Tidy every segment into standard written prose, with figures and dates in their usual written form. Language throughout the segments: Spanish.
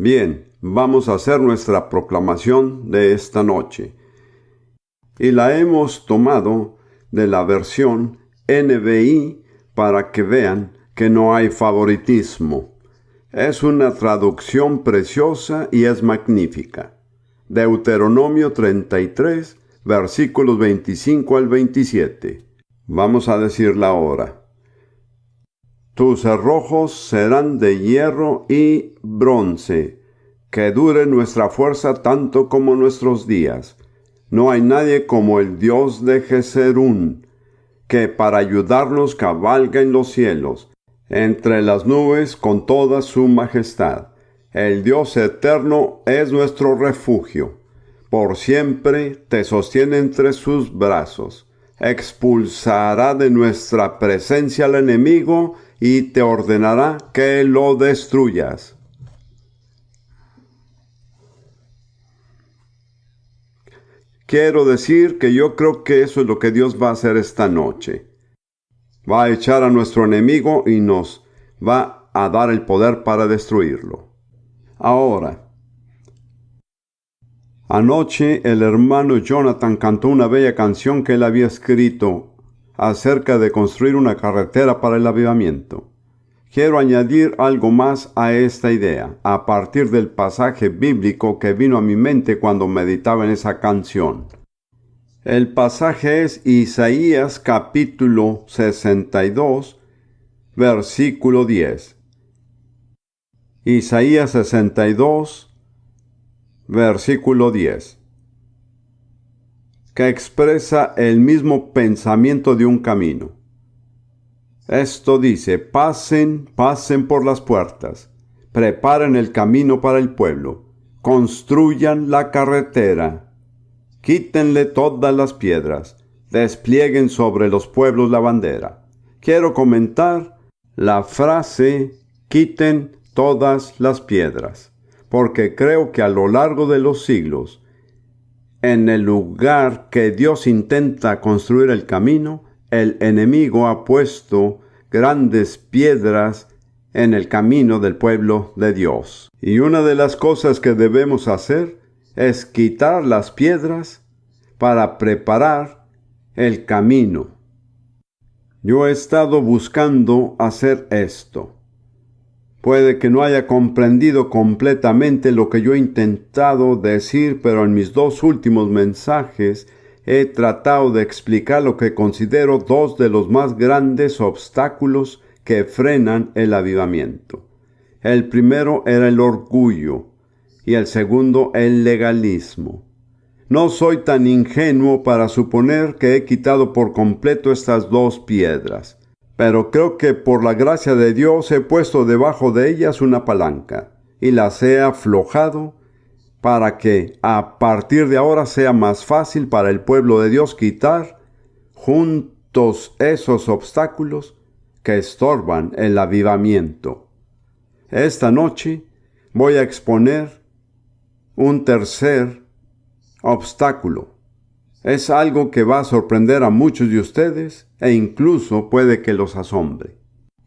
Bien, vamos a hacer nuestra proclamación de esta noche. Y la hemos tomado de la versión NBI para que vean que no hay favoritismo. Es una traducción preciosa y es magnífica. Deuteronomio 33, versículos 25 al 27. Vamos a decirla ahora. Tus cerrojos serán de hierro y bronce, que dure nuestra fuerza tanto como nuestros días. No hay nadie como el Dios de Jezerún, que para ayudarnos cabalga en los cielos, entre las nubes con toda su majestad. El Dios eterno es nuestro refugio. Por siempre te sostiene entre sus brazos. Expulsará de nuestra presencia al enemigo y te ordenará que lo destruyas. Quiero decir que yo creo que eso es lo que Dios va a hacer esta noche. Va a echar a nuestro enemigo y nos va a dar el poder para destruirlo. Ahora, anoche el hermano Jonathan cantó una bella canción que él había escrito acerca de construir una carretera para el avivamiento. Quiero añadir algo más a esta idea, a partir del pasaje bíblico que vino a mi mente cuando meditaba en esa canción. El pasaje es Isaías capítulo 62, versículo 10. Isaías 62, versículo 10. Que expresa el mismo pensamiento de un camino. Esto dice: pasen por las puertas, preparen el camino para el pueblo, construyan la carretera, quítenle todas las piedras, desplieguen sobre los pueblos la bandera. Quiero comentar la frase quiten todas las piedras, porque creo que a lo largo de los siglos, en el lugar que Dios intenta construir el camino, el enemigo ha puesto grandes piedras en el camino del pueblo de Dios. Y una de las cosas que debemos hacer es quitar las piedras para preparar el camino. Yo he estado buscando hacer esto. Puede que no haya comprendido completamente lo que yo he intentado decir, pero en mis dos últimos mensajes he tratado de explicar lo que considero dos de los más grandes obstáculos que frenan el avivamiento. El primero era el orgullo y el segundo el legalismo. No soy tan ingenuo para suponer que he quitado por completo estas dos piedras, pero creo que por la gracia de Dios he puesto debajo de ellas una palanca y las he aflojado para que a partir de ahora sea más fácil para el pueblo de Dios quitar juntos esos obstáculos que estorban el avivamiento. Esta noche voy a exponer un tercer obstáculo. Es algo que va a sorprender a muchos de ustedes e incluso puede que los asombre.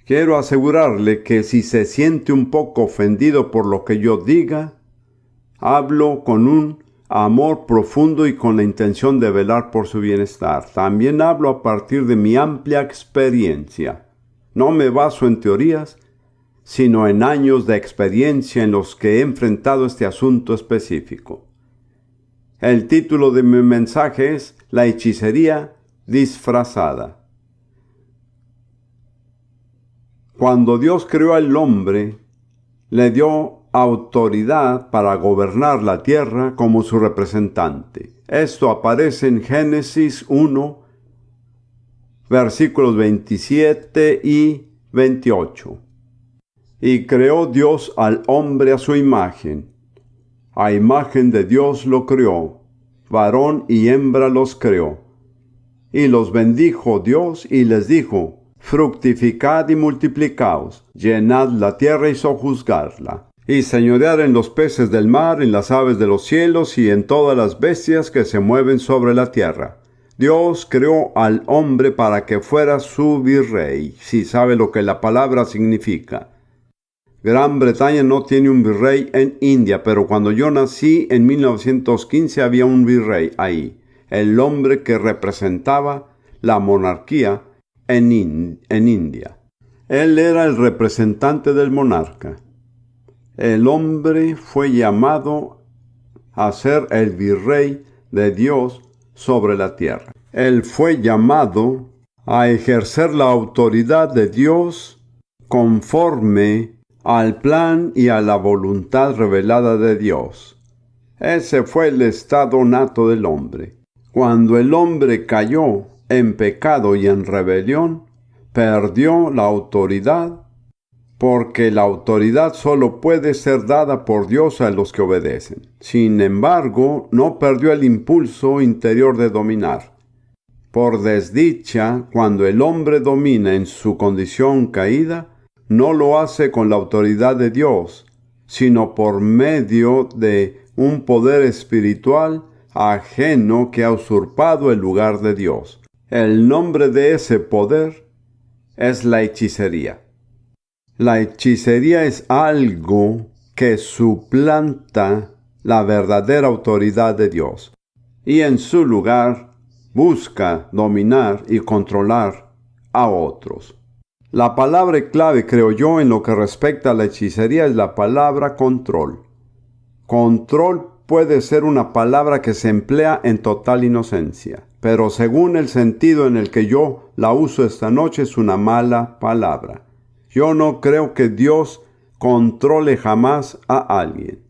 Quiero asegurarle que si se siente un poco ofendido por lo que yo diga, hablo con un amor profundo y con la intención de velar por su bienestar. También hablo a partir de mi amplia experiencia. No me baso en teorías, sino en años de experiencia en los que he enfrentado este asunto específico. El título de mi mensaje es La hechicería disfrazada. Cuando Dios creó al hombre, le dio autoridad para gobernar la tierra como su representante. Esto aparece en Génesis 1, versículos 27 y 28. Y creó Dios al hombre a su imagen. A imagen de Dios lo creó, varón y hembra los creó. Y los bendijo Dios y les dijo: fructificad y multiplicaos, llenad la tierra y sojuzgadla, y señorear en los peces del mar, en las aves de los cielos y en todas las bestias que se mueven sobre la tierra. Dios creó al hombre para que fuera su virrey, si sabe lo que la palabra significa. Gran Bretaña no tiene un virrey en India, pero cuando yo nací en 1915 había un virrey ahí, el hombre que representaba la monarquía en India. Él era el representante del monarca. El hombre fue llamado a ser el virrey de Dios sobre la tierra. Él fue llamado a ejercer la autoridad de Dios conforme al plan y a la voluntad revelada de Dios. Ese fue el estado nato del hombre. Cuando el hombre cayó en pecado y en rebelión, perdió la autoridad, porque la autoridad solo puede ser dada por Dios a los que obedecen. Sin embargo, no perdió el impulso interior de dominar. Por desdicha, cuando el hombre domina en su condición caída, no lo hace con la autoridad de Dios, sino por medio de un poder espiritual ajeno que ha usurpado el lugar de Dios. El nombre de ese poder es la hechicería. La hechicería es algo que suplanta la verdadera autoridad de Dios y en su lugar busca dominar y controlar a otros. La palabra clave, creo yo, en lo que respecta a la hechicería es la palabra control. Control puede ser una palabra que se emplea en total inocencia, pero según el sentido en el que yo la uso esta noche es una mala palabra. Yo no creo que Dios controle jamás a alguien.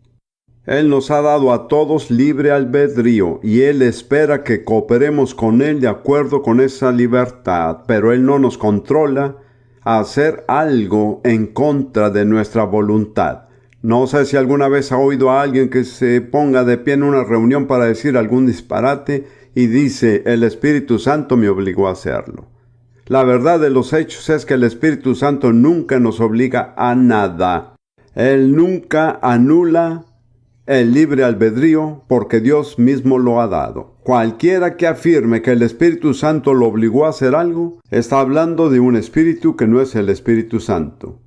Él nos ha dado a todos libre albedrío y Él espera que cooperemos con Él de acuerdo con esa libertad, pero Él no nos controla a hacer algo en contra de nuestra voluntad. No sé si alguna vez ha oído a alguien que se ponga de pie en una reunión para decir algún disparate y dice, el Espíritu Santo me obligó a hacerlo. La verdad de los hechos es que el Espíritu Santo nunca nos obliga a nada. Él nunca anula el libre albedrío porque Dios mismo lo ha dado. Cualquiera que afirme que el Espíritu Santo lo obligó a hacer algo, está hablando de un espíritu que no es el Espíritu Santo.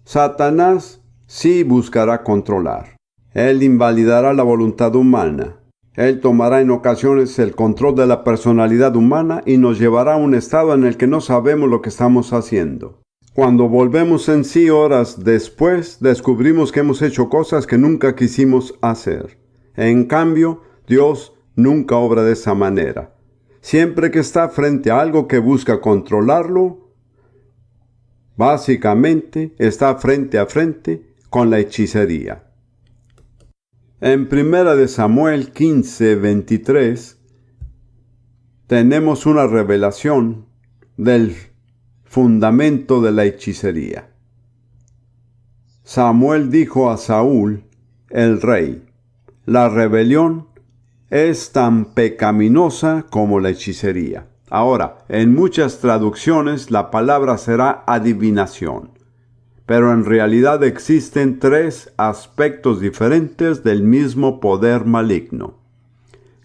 Satanás sí buscará controlar. Él invalidará la voluntad humana. Él tomará en ocasiones el control de la personalidad humana y nos llevará a un estado en el que no sabemos lo que estamos haciendo. Cuando volvemos en sí horas después, descubrimos que hemos hecho cosas que nunca quisimos hacer. En cambio, Dios nunca obra de esa manera. Siempre que está frente a algo que busca controlarlo, básicamente está frente a frente con la hechicería. En 1 Samuel 15:23 tenemos una revelación del fundamento de la hechicería. Samuel dijo a Saúl, el rey, la rebelión es tan pecaminosa como la hechicería. Ahora, en muchas traducciones la palabra será adivinación, pero en realidad existen tres aspectos diferentes del mismo poder maligno.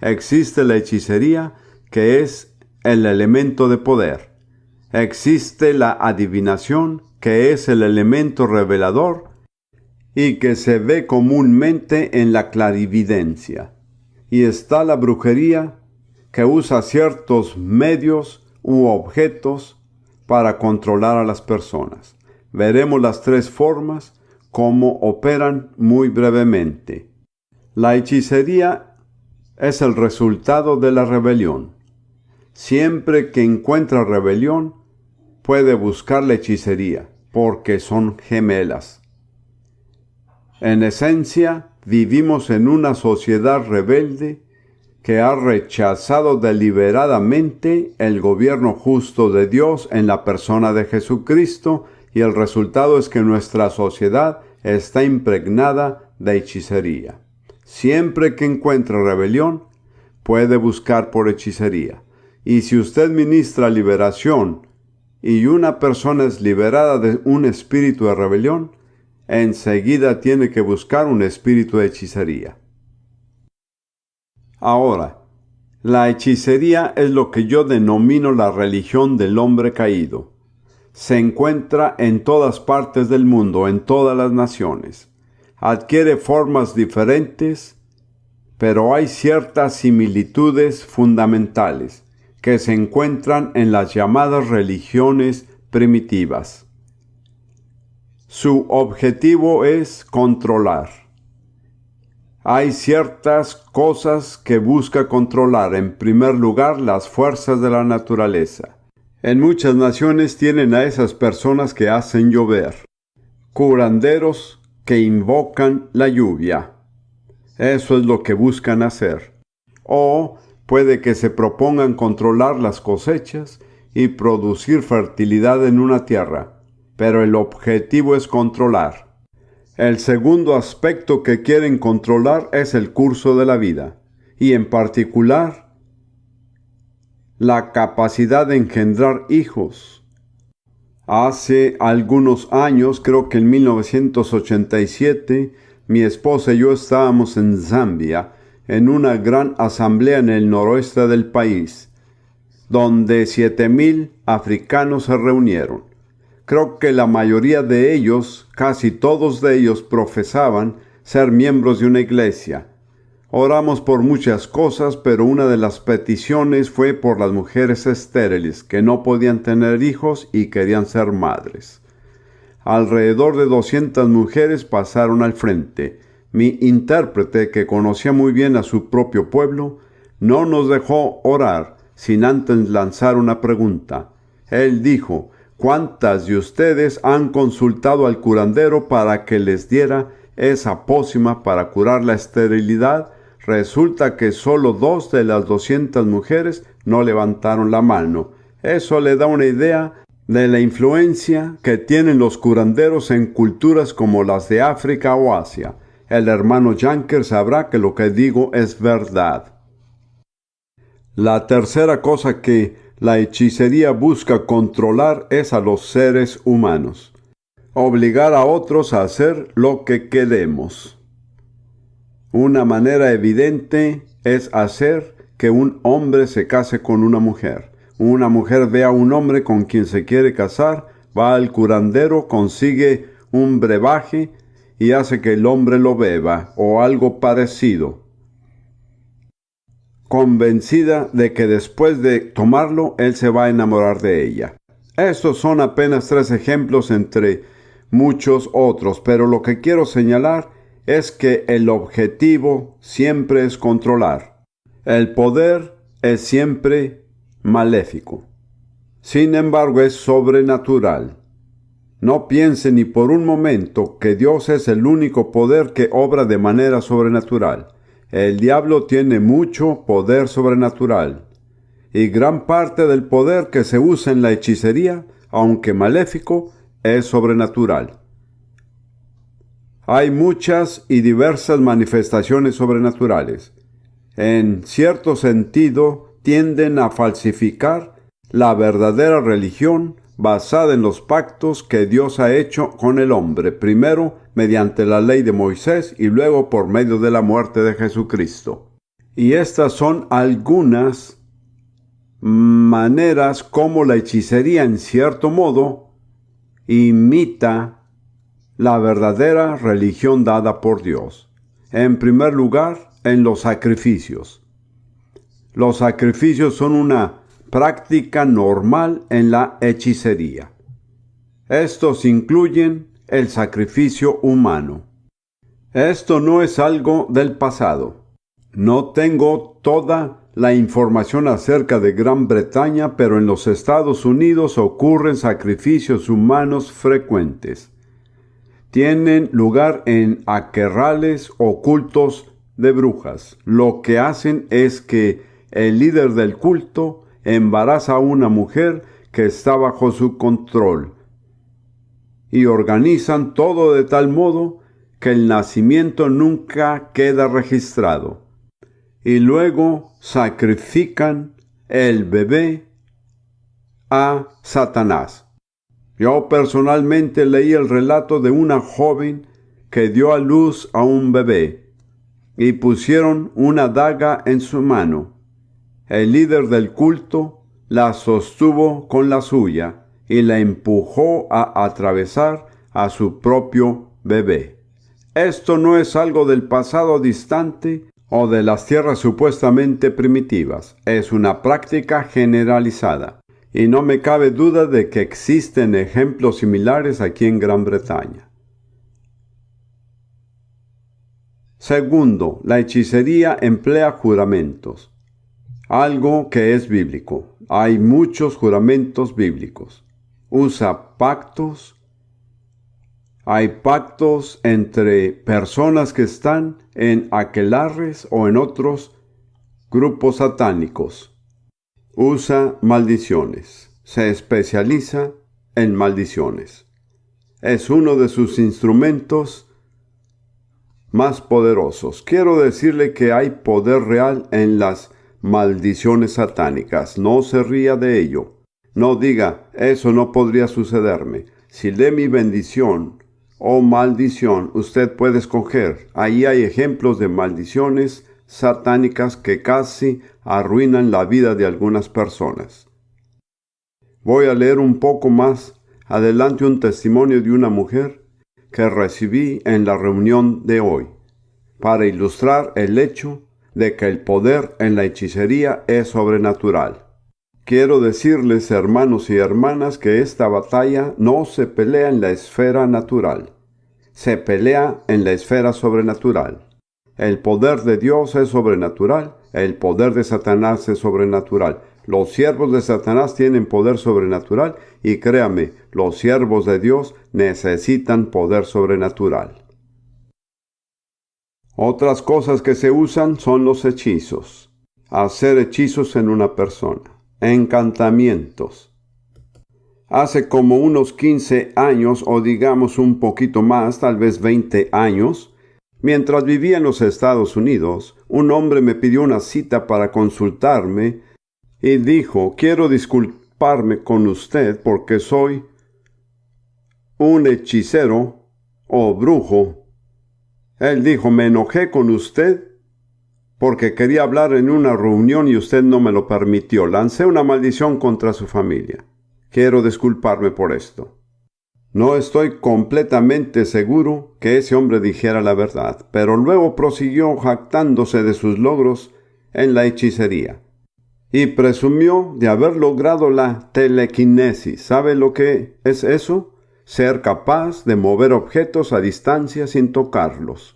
Existe la hechicería, que es el elemento de poder. Existe la adivinación, que es el elemento revelador y que se ve comúnmente en la clarividencia. Y está la brujería, que usa ciertos medios u objetos para controlar a las personas. Veremos las tres formas, cómo operan muy brevemente. La hechicería es el resultado de la rebelión. Siempre que encuentra rebelión, puede buscar la hechicería, porque son gemelas. En esencia, vivimos en una sociedad rebelde que ha rechazado deliberadamente el gobierno justo de Dios en la persona de Jesucristo, y el resultado es que nuestra sociedad está impregnada de hechicería. Siempre que encuentra rebelión, puede buscar por hechicería. Y si usted ministra liberación y una persona es liberada de un espíritu de rebelión, enseguida tiene que buscar un espíritu de hechicería. Ahora, la hechicería es lo que yo denomino la religión del hombre caído. Se encuentra en todas partes del mundo, en todas las naciones. Adquiere formas diferentes, pero hay ciertas similitudes fundamentales que se encuentran en las llamadas religiones primitivas. Su objetivo es controlar. Hay ciertas cosas que busca controlar. En primer lugar, las fuerzas de la naturaleza. En muchas naciones tienen a esas personas que hacen llover, curanderos que invocan la lluvia. Eso es lo que buscan hacer. O puede que se propongan controlar las cosechas y producir fertilidad en una tierra, pero el objetivo es controlar. El segundo aspecto que quieren controlar es el curso de la vida, y en particular, la capacidad de engendrar hijos. Hace algunos años, creo que en 1987, mi esposa y yo estábamos en Zambia, en una gran asamblea en el noroeste del país, donde 7,000 africanos se reunieron. Creo que la mayoría de ellos, casi todos de ellos, profesaban ser miembros de una iglesia. Oramos por muchas cosas, pero una de las peticiones fue por las mujeres estériles, que no podían tener hijos y querían ser madres. Alrededor de 200 mujeres pasaron al frente. Mi intérprete, que conocía muy bien a su propio pueblo, no nos dejó orar sin antes lanzar una pregunta. Él dijo: ¿cuántas de ustedes han consultado al curandero para que les diera esa pócima para curar la esterilidad? Resulta que solo 2 de las 200 mujeres no levantaron la mano. Eso le da una idea de la influencia que tienen los curanderos en culturas como las de África o Asia. El hermano Janker sabrá que lo que digo es verdad. La tercera cosa que la hechicería busca controlar es a los seres humanos. Obligar a otros a hacer lo que queremos. Una manera evidente es hacer que un hombre se case con una mujer. Una mujer ve a un hombre con quien se quiere casar, va al curandero, consigue un brebaje y hace que el hombre lo beba o algo parecido, convencida de que después de tomarlo, él se va a enamorar de ella. Estos son apenas 3 ejemplos entre muchos otros, pero lo que quiero señalar es que el objetivo siempre es controlar. El poder es siempre maléfico. Sin embargo, es sobrenatural. No piense ni por un momento que Dios es el único poder que obra de manera sobrenatural. El diablo tiene mucho poder sobrenatural, y gran parte del poder que se usa en la hechicería, aunque maléfico, es sobrenatural. Hay muchas y diversas manifestaciones sobrenaturales. En cierto sentido, tienden a falsificar la verdadera religión basada en los pactos que Dios ha hecho con el hombre, primero mediante la ley de Moisés y luego por medio de la muerte de Jesucristo. Y estas son algunas maneras como la hechicería, en cierto modo, imita la verdadera religión dada por Dios. En primer lugar, en los sacrificios. Los sacrificios son una práctica normal en la hechicería. Estos incluyen el sacrificio humano. Esto no es algo del pasado. No tengo toda la información acerca de Gran Bretaña, pero en los Estados Unidos ocurren sacrificios humanos frecuentes. Tienen lugar en aquerrales o cultos de brujas. Lo que hacen es que el líder del culto embaraza a una mujer que está bajo su control y organizan todo de tal modo que el nacimiento nunca queda registrado. Y luego sacrifican el bebé a Satanás. Yo personalmente leí el relato de una joven que dio a luz a un bebé y pusieron una daga en su mano. El líder del culto la sostuvo con la suya y la empujó a atravesar a su propio bebé. Esto no es algo del pasado distante o de las tierras supuestamente primitivas. Es una práctica generalizada. Y no me cabe duda de que existen ejemplos similares aquí en Gran Bretaña. Segundo, la hechicería emplea juramentos. Algo que es bíblico. Hay muchos juramentos bíblicos. Usa pactos. Hay pactos entre personas que están en aquelarres o en otros grupos satánicos. Usa maldiciones. Se especializa en maldiciones. Es uno de sus instrumentos más poderosos. Quiero decirle que hay poder real en las maldiciones satánicas. No se ría de ello. No diga, eso no podría sucederme. Si lee mi bendición o maldición, usted puede escoger. Ahí hay ejemplos de maldiciones satánicas que casi arruinan la vida de algunas personas. Voy a leer un poco más adelante un testimonio de una mujer que recibí en la reunión de hoy, para ilustrar el hecho de que el poder en la hechicería es sobrenatural. Quiero decirles, hermanos y hermanas, que esta batalla no se pelea en la esfera natural, se pelea en la esfera sobrenatural. El poder de Dios es sobrenatural, el poder de Satanás es sobrenatural. Los siervos de Satanás tienen poder sobrenatural y créame, los siervos de Dios necesitan poder sobrenatural. Otras cosas que se usan son los hechizos. Hacer hechizos en una persona. Encantamientos. Hace como unos 15 años, o digamos un poquito más, tal vez 20 años, mientras vivía en los Estados Unidos, un hombre me pidió una cita para consultarme y dijo, quiero disculparme con usted porque soy un hechicero o brujo. Él dijo, me enojé con usted porque quería hablar en una reunión y usted no me lo permitió. Lancé una maldición contra su familia. Quiero disculparme por esto. No estoy completamente seguro que ese hombre dijera la verdad, pero luego prosiguió jactándose de sus logros en la hechicería y presumió de haber logrado la telequinesis. ¿Sabe lo que es eso? Ser capaz de mover objetos a distancia sin tocarlos.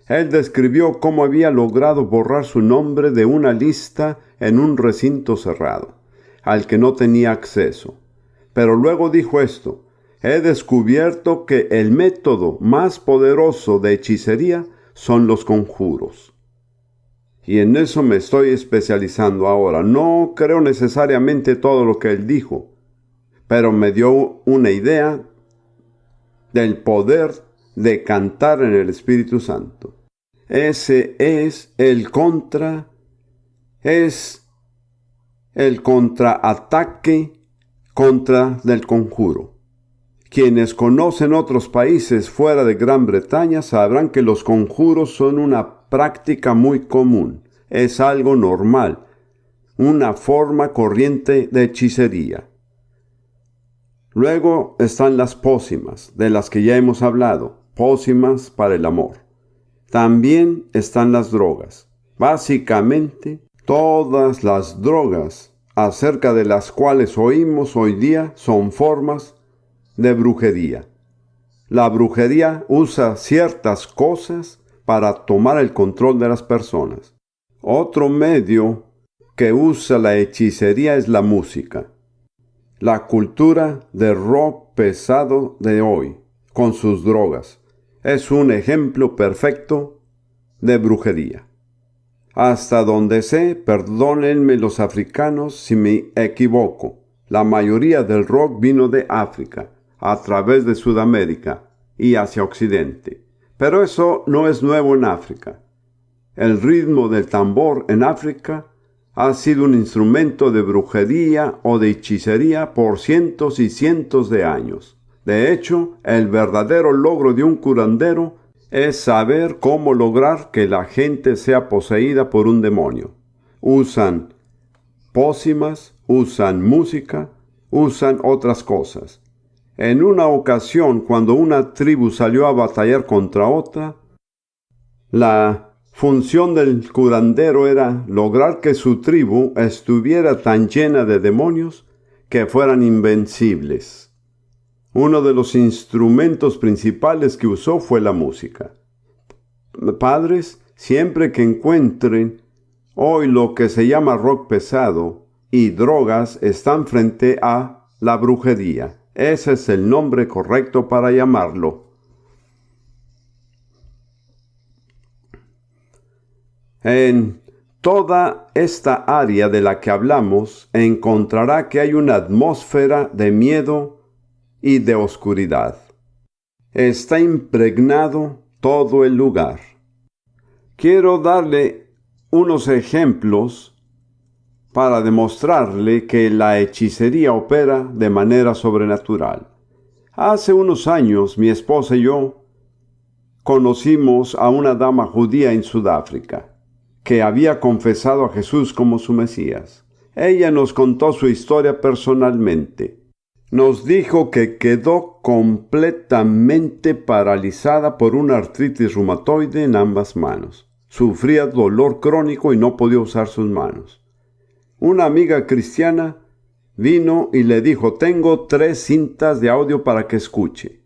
Él describió cómo había logrado borrar su nombre de una lista en un recinto cerrado, al que no tenía acceso. Pero luego dijo esto: he descubierto que el método más poderoso de hechicería son los conjuros. Y en eso me estoy especializando ahora. No creo necesariamente todo lo que él dijo, pero me dio una idea del poder de cantar en el Espíritu Santo. Ese es el contraataque contra del conjuro. Quienes conocen otros países fuera de Gran Bretaña sabrán que los conjuros son una práctica muy común. Es algo normal, una forma corriente de hechicería. Luego están las pócimas, de las que ya hemos hablado, pócimas para el amor. También están las drogas. Básicamente, todas las drogas acerca de las cuales oímos hoy día son formas de brujería. La brujería usa ciertas cosas para tomar el control de las personas. Otro medio que usa la hechicería es la música. La cultura de rock pesado de hoy, con sus drogas, es un ejemplo perfecto de brujería. Hasta donde sé, perdónenme los africanos si me equivoco, la mayoría del rock vino de África, a través de Sudamérica y hacia Occidente. Pero eso no es nuevo en África. El ritmo del tambor en África ha sido un instrumento de brujería o de hechicería por cientos y cientos de años. De hecho, el verdadero logro de un curandero es saber cómo lograr que la gente sea poseída por un demonio. Usan pócimas, usan música, usan otras cosas. En una ocasión, cuando una tribu salió a batallar contra otra, la función del curandero era lograr que su tribu estuviera tan llena de demonios que fueran invencibles. Uno de los instrumentos principales que usó fue la música. Padres, siempre que encuentren hoy lo que se llama rock pesado y drogas, están frente a la brujería. Ese es el nombre correcto para llamarlo. En toda esta área de la que hablamos, encontrará que hay una atmósfera de miedo y de oscuridad. Está impregnado todo el lugar. Quiero darle unos ejemplos para demostrarle que la hechicería opera de manera sobrenatural. Hace unos años, mi esposa y yo conocimos a una dama judía en Sudáfrica que había confesado a Jesús como su Mesías. Ella nos contó su historia personalmente. Nos dijo que quedó completamente paralizada por una artritis reumatoide en ambas manos. Sufría dolor crónico y no podía usar sus manos. Una amiga cristiana vino y le dijo: tengo 3 cintas de audio para que escuche.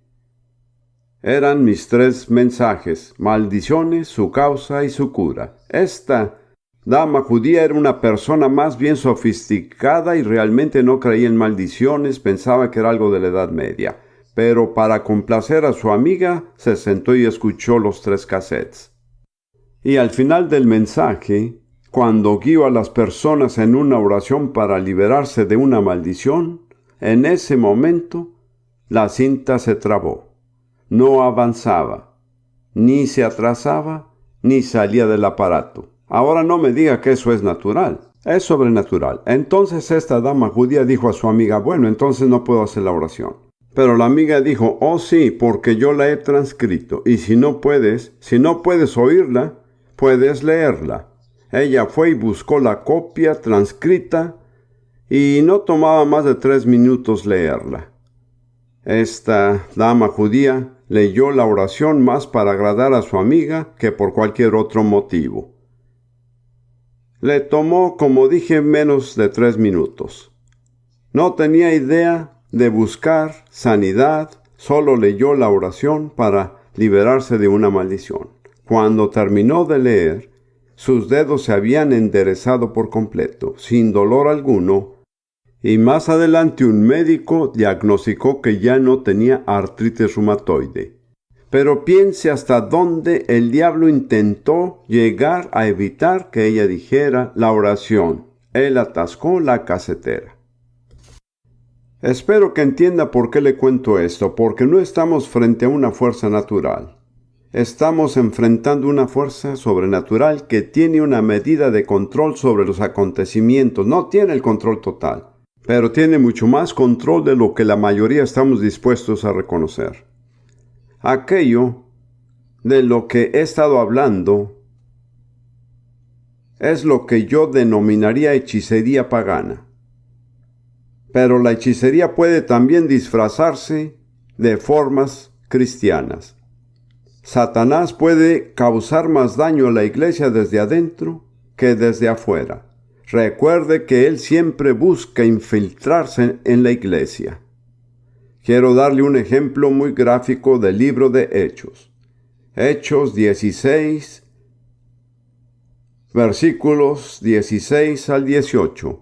Eran mis 3 mensajes: maldiciones, su causa y su cura. Esta dama judía era una persona más bien sofisticada y realmente no creía en maldiciones, pensaba que era algo de la Edad Media. Pero para complacer a su amiga, se sentó y escuchó los 3 cassettes. Y al final del mensaje, cuando guío a las personas en una oración para liberarse de una maldición, en ese momento la cinta se trabó. No avanzaba, ni se atrasaba, ni salía del aparato. Ahora no me diga que eso es natural, es sobrenatural. Entonces esta dama judía dijo a su amiga: bueno, entonces no puedo hacer la oración. Pero la amiga dijo: oh sí, porque yo la he transcrito, y si no puedes oírla, puedes leerla. Ella fue y buscó la copia transcrita y no tomaba más de 3 minutos leerla. Esta dama judía leyó la oración más para agradar a su amiga que por cualquier otro motivo. Le tomó, como dije, menos de 3 minutos. No tenía idea de buscar sanidad, solo leyó la oración para liberarse de una maldición. Cuando terminó de leer, sus dedos se habían enderezado por completo, sin dolor alguno, y más adelante un médico diagnosticó que ya no tenía artritis reumatoide. Pero piense hasta dónde el diablo intentó llegar a evitar que ella dijera la oración. Él atascó la casetera. Espero que entienda por qué le cuento esto, porque no estamos frente a una fuerza natural. Estamos enfrentando una fuerza sobrenatural que tiene una medida de control sobre los acontecimientos. No tiene el control total, pero tiene mucho más control de lo que la mayoría estamos dispuestos a reconocer. Aquello de lo que he estado hablando es lo que yo denominaría hechicería pagana. Pero la hechicería puede también disfrazarse de formas cristianas. Satanás puede causar más daño a la iglesia desde adentro que desde afuera. Recuerde que él siempre busca infiltrarse en la iglesia. Quiero darle un ejemplo muy gráfico del libro de Hechos. Hechos 16, versículos 16 al 18.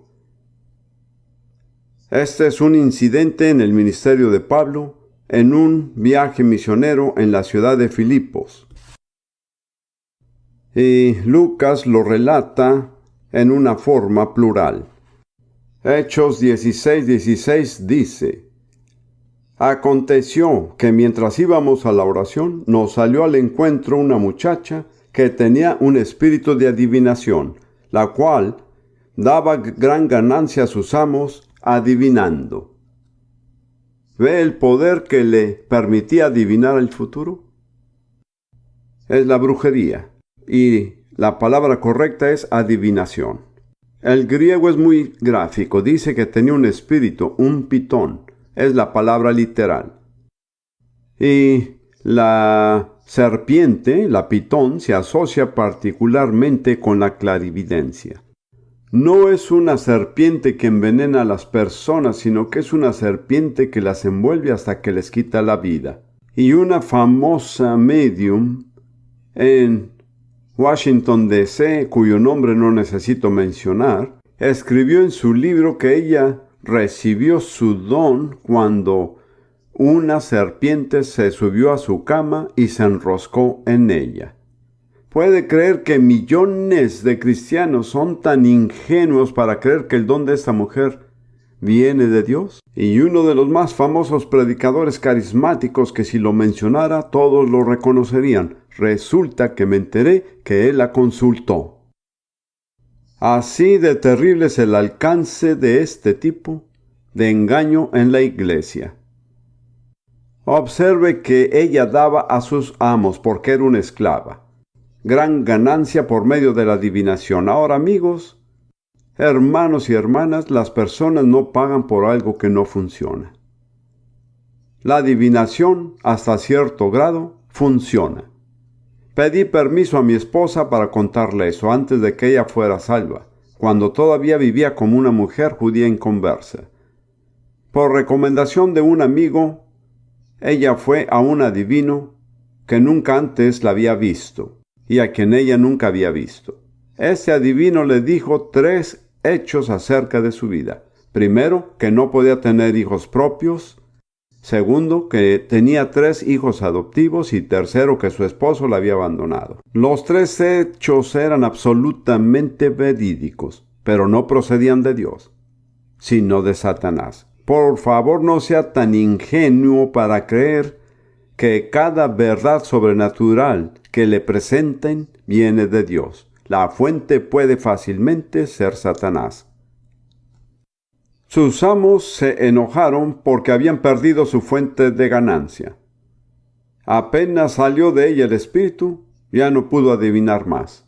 Este es un incidente en el ministerio de Pablo en un viaje misionero en la ciudad de Filipos. Y Lucas lo relata en una forma plural. Hechos 16:16 dice: aconteció que mientras íbamos a la oración, nos salió al encuentro una muchacha que tenía un espíritu de adivinación, la cual daba gran ganancia a sus amos adivinando. ¿Ve el poder que le permitía adivinar el futuro? Es la brujería, y la palabra correcta es adivinación. El griego es muy gráfico. Dice que tenía un espíritu, un pitón. Es la palabra literal. Y la serpiente, la pitón, se asocia particularmente con la clarividencia. No es una serpiente que envenena a las personas, sino que es una serpiente que las envuelve hasta que les quita la vida. Y una famosa medium en Washington, D.C., cuyo nombre no necesito mencionar, escribió en su libro que ella recibió su don cuando una serpiente se subió a su cama y se enroscó en ella. ¿Puede creer que millones de cristianos son tan ingenuos para creer que el don de esta mujer viene de Dios? Y uno de los más famosos predicadores carismáticos que si lo mencionara todos lo reconocerían. Resulta que me enteré que él la consultó. Así de terrible es el alcance de este tipo de engaño en la iglesia. Observe que ella daba a sus amos porque era una esclava. Gran ganancia por medio de la adivinación. Ahora, amigos, hermanos y hermanas, las personas no pagan por algo que no funciona. La adivinación, hasta cierto grado, funciona. Pedí permiso a mi esposa para contarle eso antes de que ella fuera salva, cuando todavía vivía como una mujer judía inconversa. Por recomendación de un amigo, ella fue a un adivino que nunca antes la había visto y a quien ella nunca había visto. Este adivino le dijo 3 hechos acerca de su vida. Primero, que no podía tener hijos propios. Segundo, que tenía 3 hijos adoptivos. Y tercero, que su esposo la había abandonado. Los 3 hechos eran absolutamente verídicos, pero no procedían de Dios, sino de Satanás. Por favor, no sea tan ingenuo para creer que cada verdad sobrenatural que le presenten viene de Dios. La fuente puede fácilmente ser Satanás. Sus amos se enojaron porque habían perdido su fuente de ganancia. Apenas salió de ella el espíritu, ya no pudo adivinar más.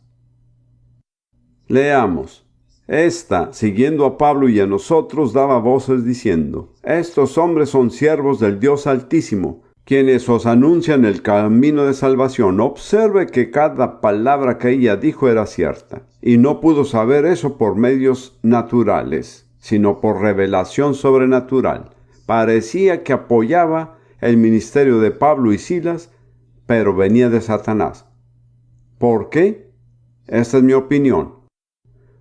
Leamos. Esta, siguiendo a Pablo y a nosotros, daba voces diciendo: Estos hombres son siervos del Dios Altísimo, quienes os anuncian el camino de salvación. Observe que cada palabra que ella dijo era cierta, y no pudo saber eso por medios naturales, sino por revelación sobrenatural. Parecía que apoyaba el ministerio de Pablo y Silas, pero venía de Satanás. ¿Por qué? Esta es mi opinión.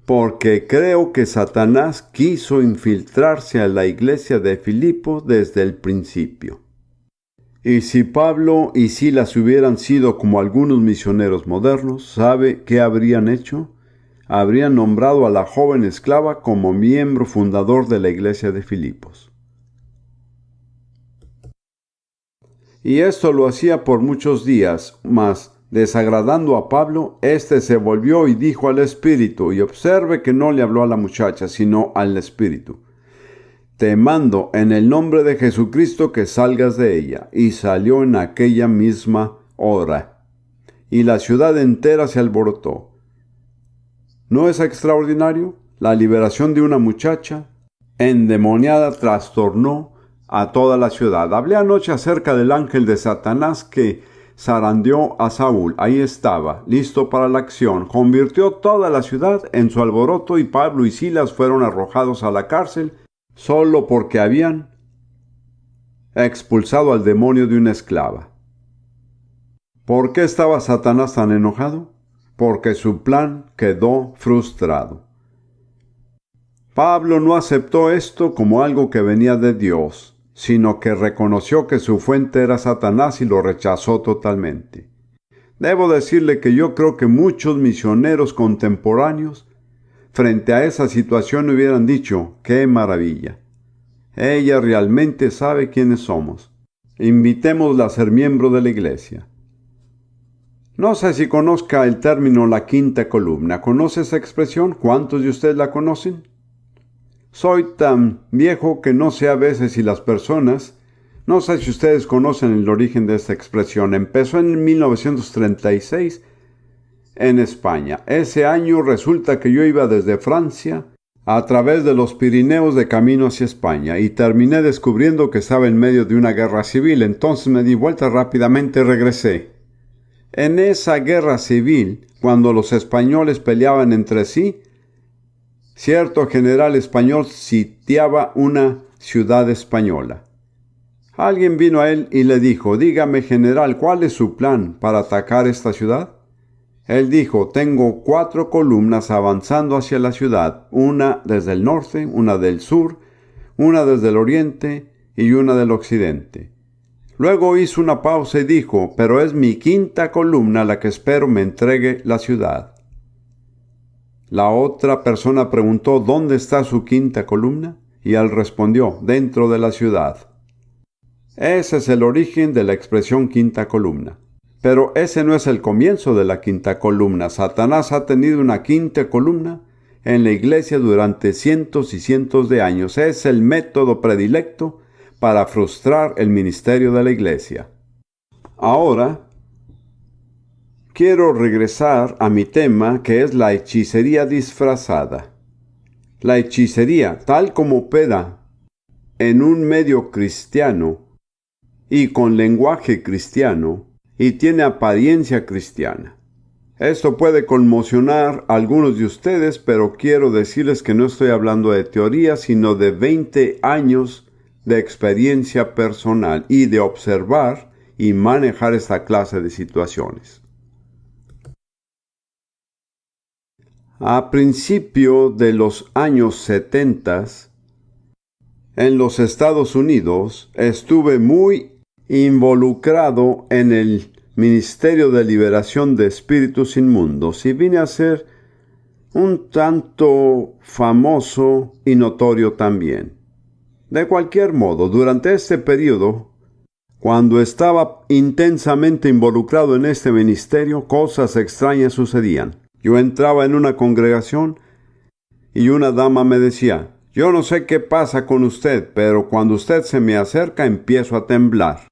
Porque creo que Satanás quiso infiltrarse a la iglesia de Filipo desde el principio. Y si Pablo y Silas hubieran sido como algunos misioneros modernos, ¿sabe qué habrían hecho? Habrían nombrado a la joven esclava como miembro fundador de la iglesia de Filipos. Y esto lo hacía por muchos días, mas, desagradando a Pablo, éste se volvió y dijo al espíritu, y observe que no le habló a la muchacha, sino al espíritu: Te mando en el nombre de Jesucristo que salgas de ella. Y salió en aquella misma hora. Y la ciudad entera se alborotó. ¿No es extraordinario? La liberación de una muchacha endemoniada trastornó a toda la ciudad. Hablé anoche acerca del ángel de Satanás que zarandeó a Saúl. Ahí estaba, listo para la acción. Convirtió toda la ciudad en su alboroto y Pablo y Silas fueron arrojados a la cárcel solo porque habían expulsado al demonio de una esclava. ¿Por qué estaba Satanás tan enojado? Porque su plan quedó frustrado. Pablo no aceptó esto como algo que venía de Dios, sino que reconoció que su fuente era Satanás y lo rechazó totalmente. Debo decirle que yo creo que muchos misioneros contemporáneos, frente a esa situación, hubieran dicho: ¡qué maravilla! Ella realmente sabe quiénes somos. Invitémosla a ser miembro de la iglesia. No sé si conozca el término la quinta columna. ¿Conoce esa expresión? ¿Cuántos de ustedes la conocen? Soy tan viejo que no sé a veces si las personas... No sé si ustedes conocen el origen de esta expresión. Empezó en 1936 en España. Ese año resulta que yo iba desde Francia a través de los Pirineos de camino hacia España y terminé descubriendo que estaba en medio de una guerra civil. Entonces me di vuelta rápidamente y regresé. En esa guerra civil, cuando los españoles peleaban entre sí, cierto general español sitiaba una ciudad española. Alguien vino a él y le dijo: dígame, general, ¿cuál es su plan para atacar esta ciudad? Él dijo: tengo 4 columnas avanzando hacia la ciudad, una desde el norte, una del sur, una desde el oriente y una del occidente. Luego hizo una pausa y dijo: pero es mi 5ª columna la que espero me entregue la ciudad. La otra persona preguntó: ¿dónde está su 5ª columna? Y él respondió: dentro de la ciudad. Ese es el origen de la expresión 5ª columna. Pero ese no es el comienzo de la 5ª columna. Satanás ha tenido una 5ª columna en la iglesia durante cientos y cientos de años. Es el método predilecto para frustrar el ministerio de la iglesia. Ahora, quiero regresar a mi tema, que es la hechicería disfrazada. La hechicería, tal como opera en un medio cristiano y con lenguaje cristiano, y tiene apariencia cristiana. Esto puede conmocionar a algunos de ustedes, pero quiero decirles que no estoy hablando de teoría, sino de 20 años de experiencia personal y de observar y manejar esta clase de situaciones. A principio de los años 70, en los Estados Unidos, estuve muy involucrado en el Ministerio de Liberación de Espíritus Inmundos y vine a ser un tanto famoso y notorio también. De cualquier modo, durante este periodo, cuando estaba intensamente involucrado en este ministerio, cosas extrañas sucedían. Yo entraba en una congregación y una dama me decía: yo no sé qué pasa con usted, pero cuando usted se me acerca empiezo a temblar.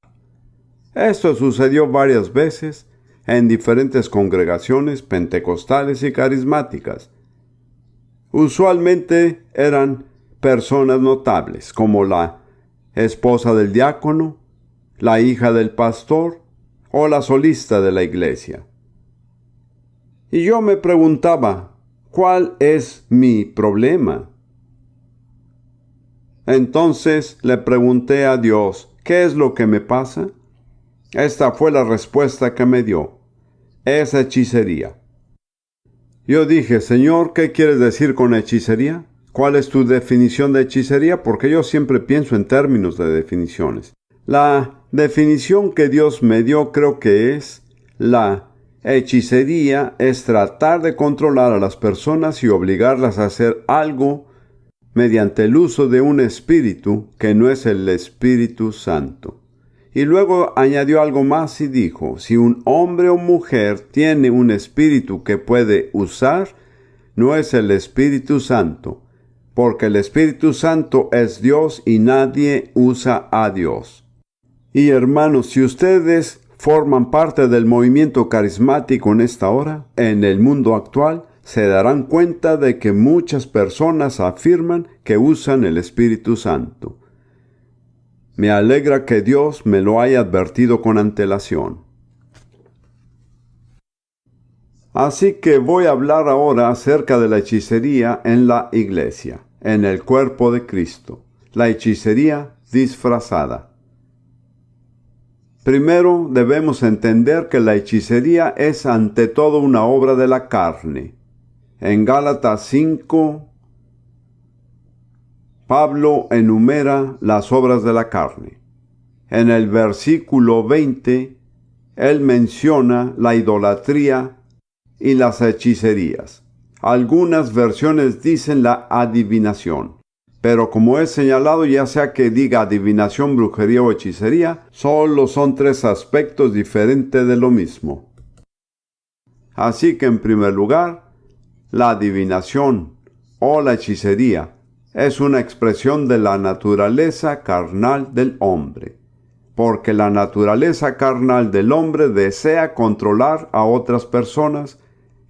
Esto sucedió varias veces en diferentes congregaciones pentecostales y carismáticas. Usualmente eran personas notables, como la esposa del diácono, la hija del pastor o la solista de la iglesia. Y yo me preguntaba: ¿cuál es mi problema? Entonces le pregunté a Dios: ¿qué es lo que me pasa? Esta fue la respuesta que me dio: es hechicería. Yo dije: Señor, ¿qué quieres decir con hechicería? ¿Cuál es tu definición de hechicería? Porque yo siempre pienso en términos de definiciones. La definición que Dios me dio creo que es: la hechicería es tratar de controlar a las personas y obligarlas a hacer algo mediante el uso de un espíritu que no es el Espíritu Santo. Y luego añadió algo más y dijo: si un hombre o mujer tiene un espíritu que puede usar, no es el Espíritu Santo, porque el Espíritu Santo es Dios y nadie usa a Dios. Y hermanos, si ustedes forman parte del movimiento carismático en esta hora, en el mundo actual, se darán cuenta de que muchas personas afirman que usan el Espíritu Santo. Me alegra que Dios me lo haya advertido con antelación. Así que voy a hablar ahora acerca de la hechicería en la iglesia, en el cuerpo de Cristo. La hechicería disfrazada. Primero debemos entender que la hechicería es ante todo una obra de la carne. En Gálatas 5, Pablo enumera las obras de la carne. En el versículo 20, él menciona la idolatría y las hechicerías. Algunas versiones dicen la adivinación, pero como he señalado, ya sea que diga adivinación, brujería o hechicería, solo son 3 aspectos diferentes de lo mismo. Así que en primer lugar, la adivinación o la hechicería es una expresión de la naturaleza carnal del hombre, porque la naturaleza carnal del hombre desea controlar a otras personas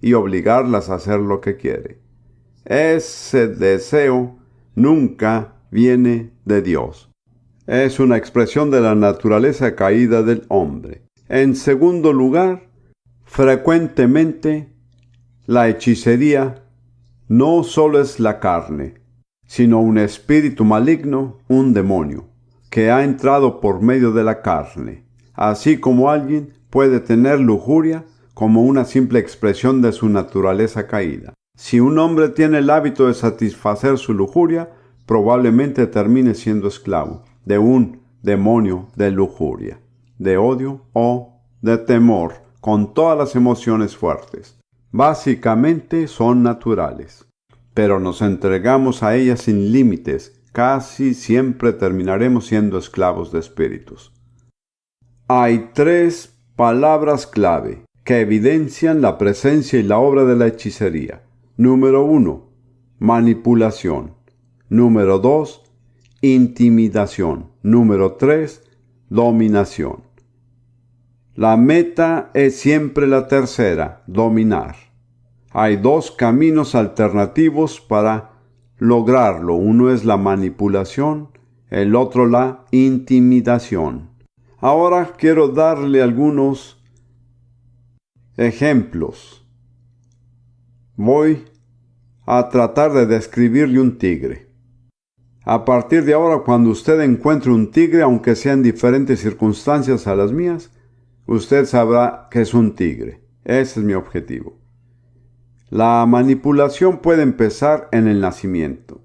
y obligarlas a hacer lo que quiere. Ese deseo nunca viene de Dios. Es una expresión de la naturaleza caída del hombre. En segundo lugar, frecuentemente la hechicería no solo es la carne, sino un espíritu maligno, un demonio, que ha entrado por medio de la carne. Así como alguien puede tener lujuria como una simple expresión de su naturaleza caída. Si un hombre tiene el hábito de satisfacer su lujuria, probablemente termine siendo esclavo de un demonio de lujuria, de odio o de temor, con todas las emociones fuertes. Básicamente son naturales, pero nos entregamos a ellas sin límites. Casi siempre terminaremos siendo esclavos de espíritus. Hay 3 palabras clave que evidencian la presencia y la obra de la hechicería. Número 1, manipulación. Número 2, intimidación. Número 3, dominación. La meta es siempre la tercera, dominar. Hay 2 caminos alternativos para lograrlo. Uno es la manipulación, el otro la intimidación. Ahora quiero darle algunos ejemplos. Voy a tratar de describirle un tigre. A partir de ahora, cuando usted encuentre un tigre, aunque sean diferentes circunstancias a las mías, usted sabrá que es un tigre. Ese es mi objetivo. La manipulación puede empezar en el nacimiento.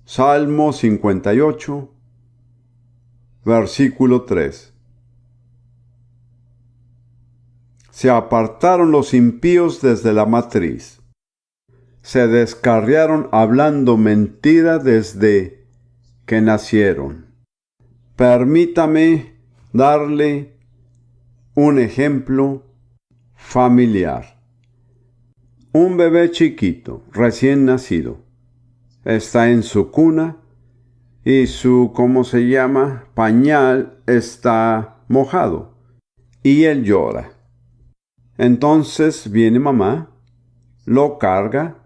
Salmo 58, versículo 3. Se apartaron los impíos desde la matriz. Se descarriaron hablando mentira desde que nacieron. Permítame darle un ejemplo familiar. Un bebé chiquito, recién nacido, está en su cuna y su, pañal está mojado y él llora. Entonces viene mamá, lo carga,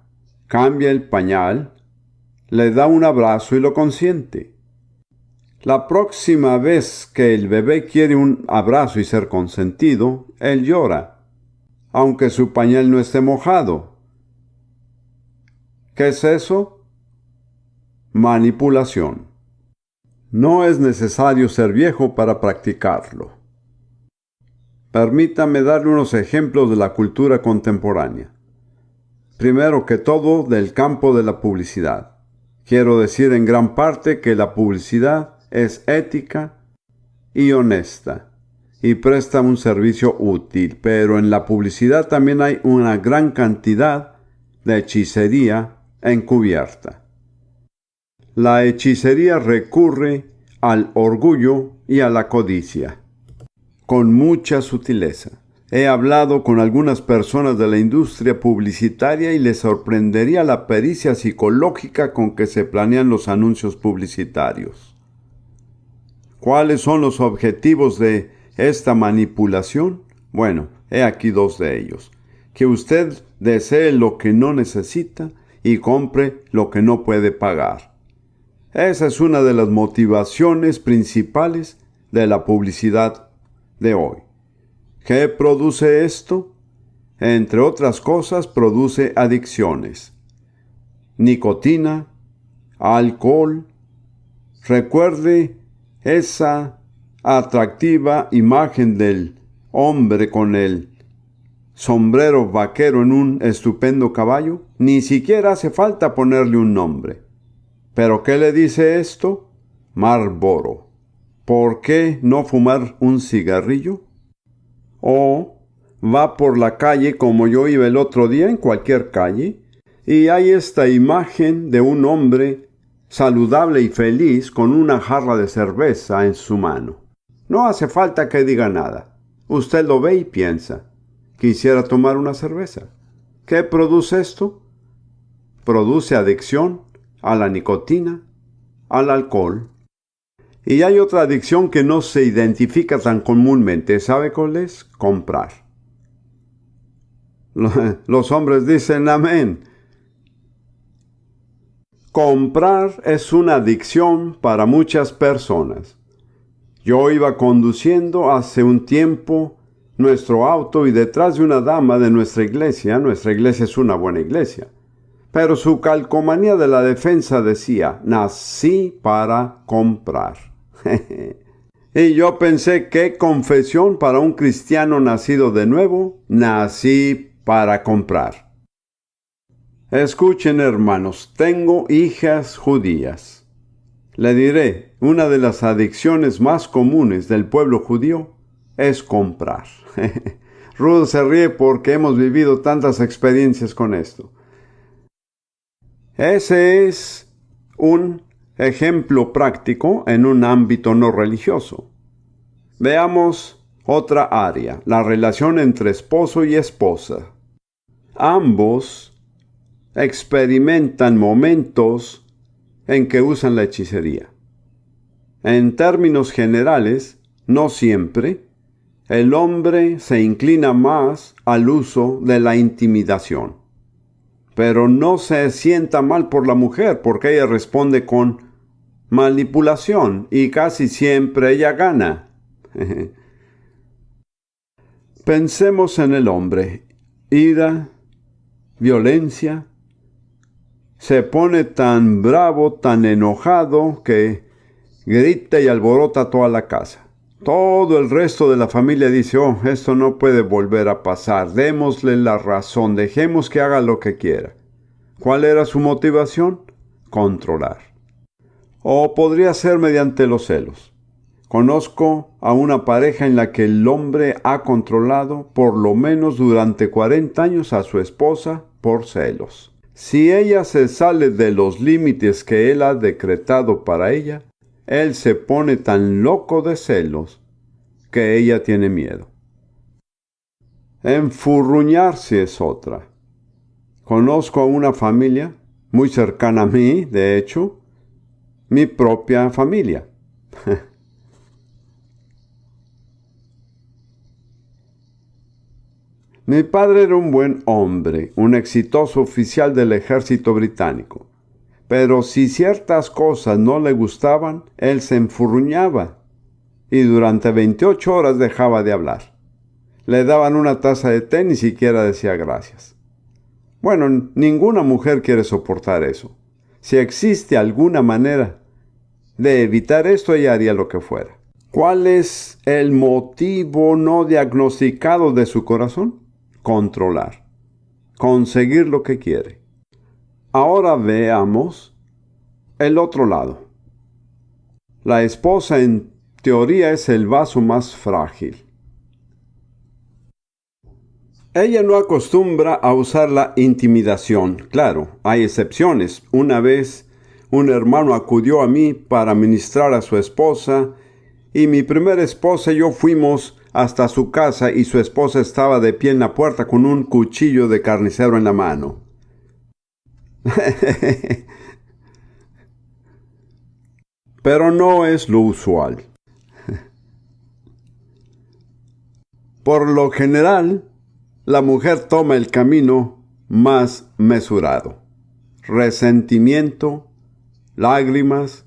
cambia el pañal, le da un abrazo y lo consiente. La próxima vez que el bebé quiere un abrazo y ser consentido, él llora, aunque su pañal no esté mojado. ¿Qué es eso? Manipulación. No es necesario ser viejo para practicarlo. Permítame darle unos ejemplos de la cultura contemporánea. Primero que todo, del campo de la publicidad. Quiero decir en gran parte que la publicidad es ética y honesta y presta un servicio útil, pero en la publicidad también hay una gran cantidad de hechicería encubierta. La hechicería recurre al orgullo y a la codicia con mucha sutileza. He hablado con algunas personas de la industria publicitaria y les sorprendería la pericia psicológica con que se planean los anuncios publicitarios. ¿Cuáles son los objetivos de esta manipulación? Bueno, he aquí 2 de ellos. Que usted desee lo que no necesita y compre lo que no puede pagar. Esa es una de las motivaciones principales de la publicidad de hoy. ¿Qué produce esto? Entre otras cosas, produce adicciones. Nicotina, alcohol. Recuerde esa atractiva imagen del hombre con el sombrero vaquero en un estupendo caballo. Ni siquiera hace falta ponerle un nombre. ¿Pero qué le dice esto? Marlboro. ¿Por qué no fumar un cigarrillo? O va por la calle como yo iba el otro día, en cualquier calle, y hay esta imagen de un hombre saludable y feliz con una jarra de cerveza en su mano. No hace falta que diga nada. Usted lo ve y piensa, quisiera tomar una cerveza. ¿Qué produce esto? Produce adicción a la nicotina, al alcohol. Y hay otra adicción que no se identifica tan comúnmente. ¿Sabe cuál es? Comprar. Los hombres dicen amén. Comprar es una adicción para muchas personas. Yo iba conduciendo hace un tiempo nuestro auto y detrás de una dama de nuestra iglesia es una buena iglesia, pero su calcomanía de la defensa decía, nací para comprar. Y yo pensé, ¿qué confesión para un cristiano nacido de nuevo? Nací para comprar. Escuchen, hermanos, tengo hijas judías. Le diré, una de las adicciones más comunes del pueblo judío es comprar. Ruth se ríe porque hemos vivido tantas experiencias con esto. Ese es un ejemplo práctico en un ámbito no religioso. Veamos otra área, la relación entre esposo y esposa. Ambos experimentan momentos en que usan la hechicería. En términos generales, no siempre, el hombre se inclina más al uso de la intimidación. Pero no se sienta mal por la mujer, porque ella responde con manipulación y casi siempre ella gana. Pensemos en el hombre. Ira, violencia. Se pone tan bravo, tan enojado, que grita y alborota toda la casa. Todo el resto de la familia dice, oh, esto no puede volver a pasar, démosle la razón, dejemos que haga lo que quiera. ¿Cuál era su motivación? Controlar. O podría ser mediante los celos. Conozco a una pareja en la que el hombre ha controlado por lo menos durante 40 años a su esposa por celos. Si ella se sale de los límites que él ha decretado para ella, él se pone tan loco de celos que ella tiene miedo. Enfurruñarse es otra. Conozco a una familia muy cercana a mí, de hecho, mi propia familia. Mi padre era un buen hombre, un exitoso oficial del ejército británico. Pero si ciertas cosas no le gustaban, él se enfurruñaba y durante 28 horas dejaba de hablar. Le daban una taza de té, ni siquiera decía gracias. Bueno, ninguna mujer quiere soportar eso. Si existe alguna manera de evitar esto, ella haría lo que fuera. ¿Cuál es el motivo no diagnosticado de su corazón? Controlar. Conseguir lo que quiere. Ahora veamos el otro lado. La esposa en teoría es el vaso más frágil. Ella no acostumbra a usar la intimidación. Claro, hay excepciones. Una vez un hermano acudió a mí para ministrar a su esposa y mi primera esposa y yo fuimos hasta su casa y su esposa estaba de pie en la puerta con un cuchillo de carnicero en la mano. Pero no es lo usual. Por lo general, la mujer toma el camino más mesurado. Resentimiento, lágrimas,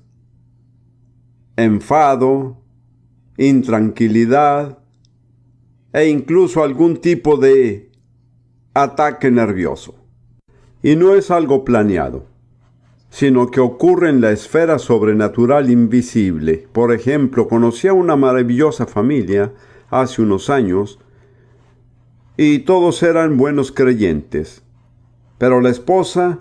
enfado, intranquilidad e incluso algún tipo de ataque nervioso. Y no es algo planeado, sino que ocurre en la esfera sobrenatural invisible. Por ejemplo, conocí a una maravillosa familia hace unos años y todos eran buenos creyentes, pero la esposa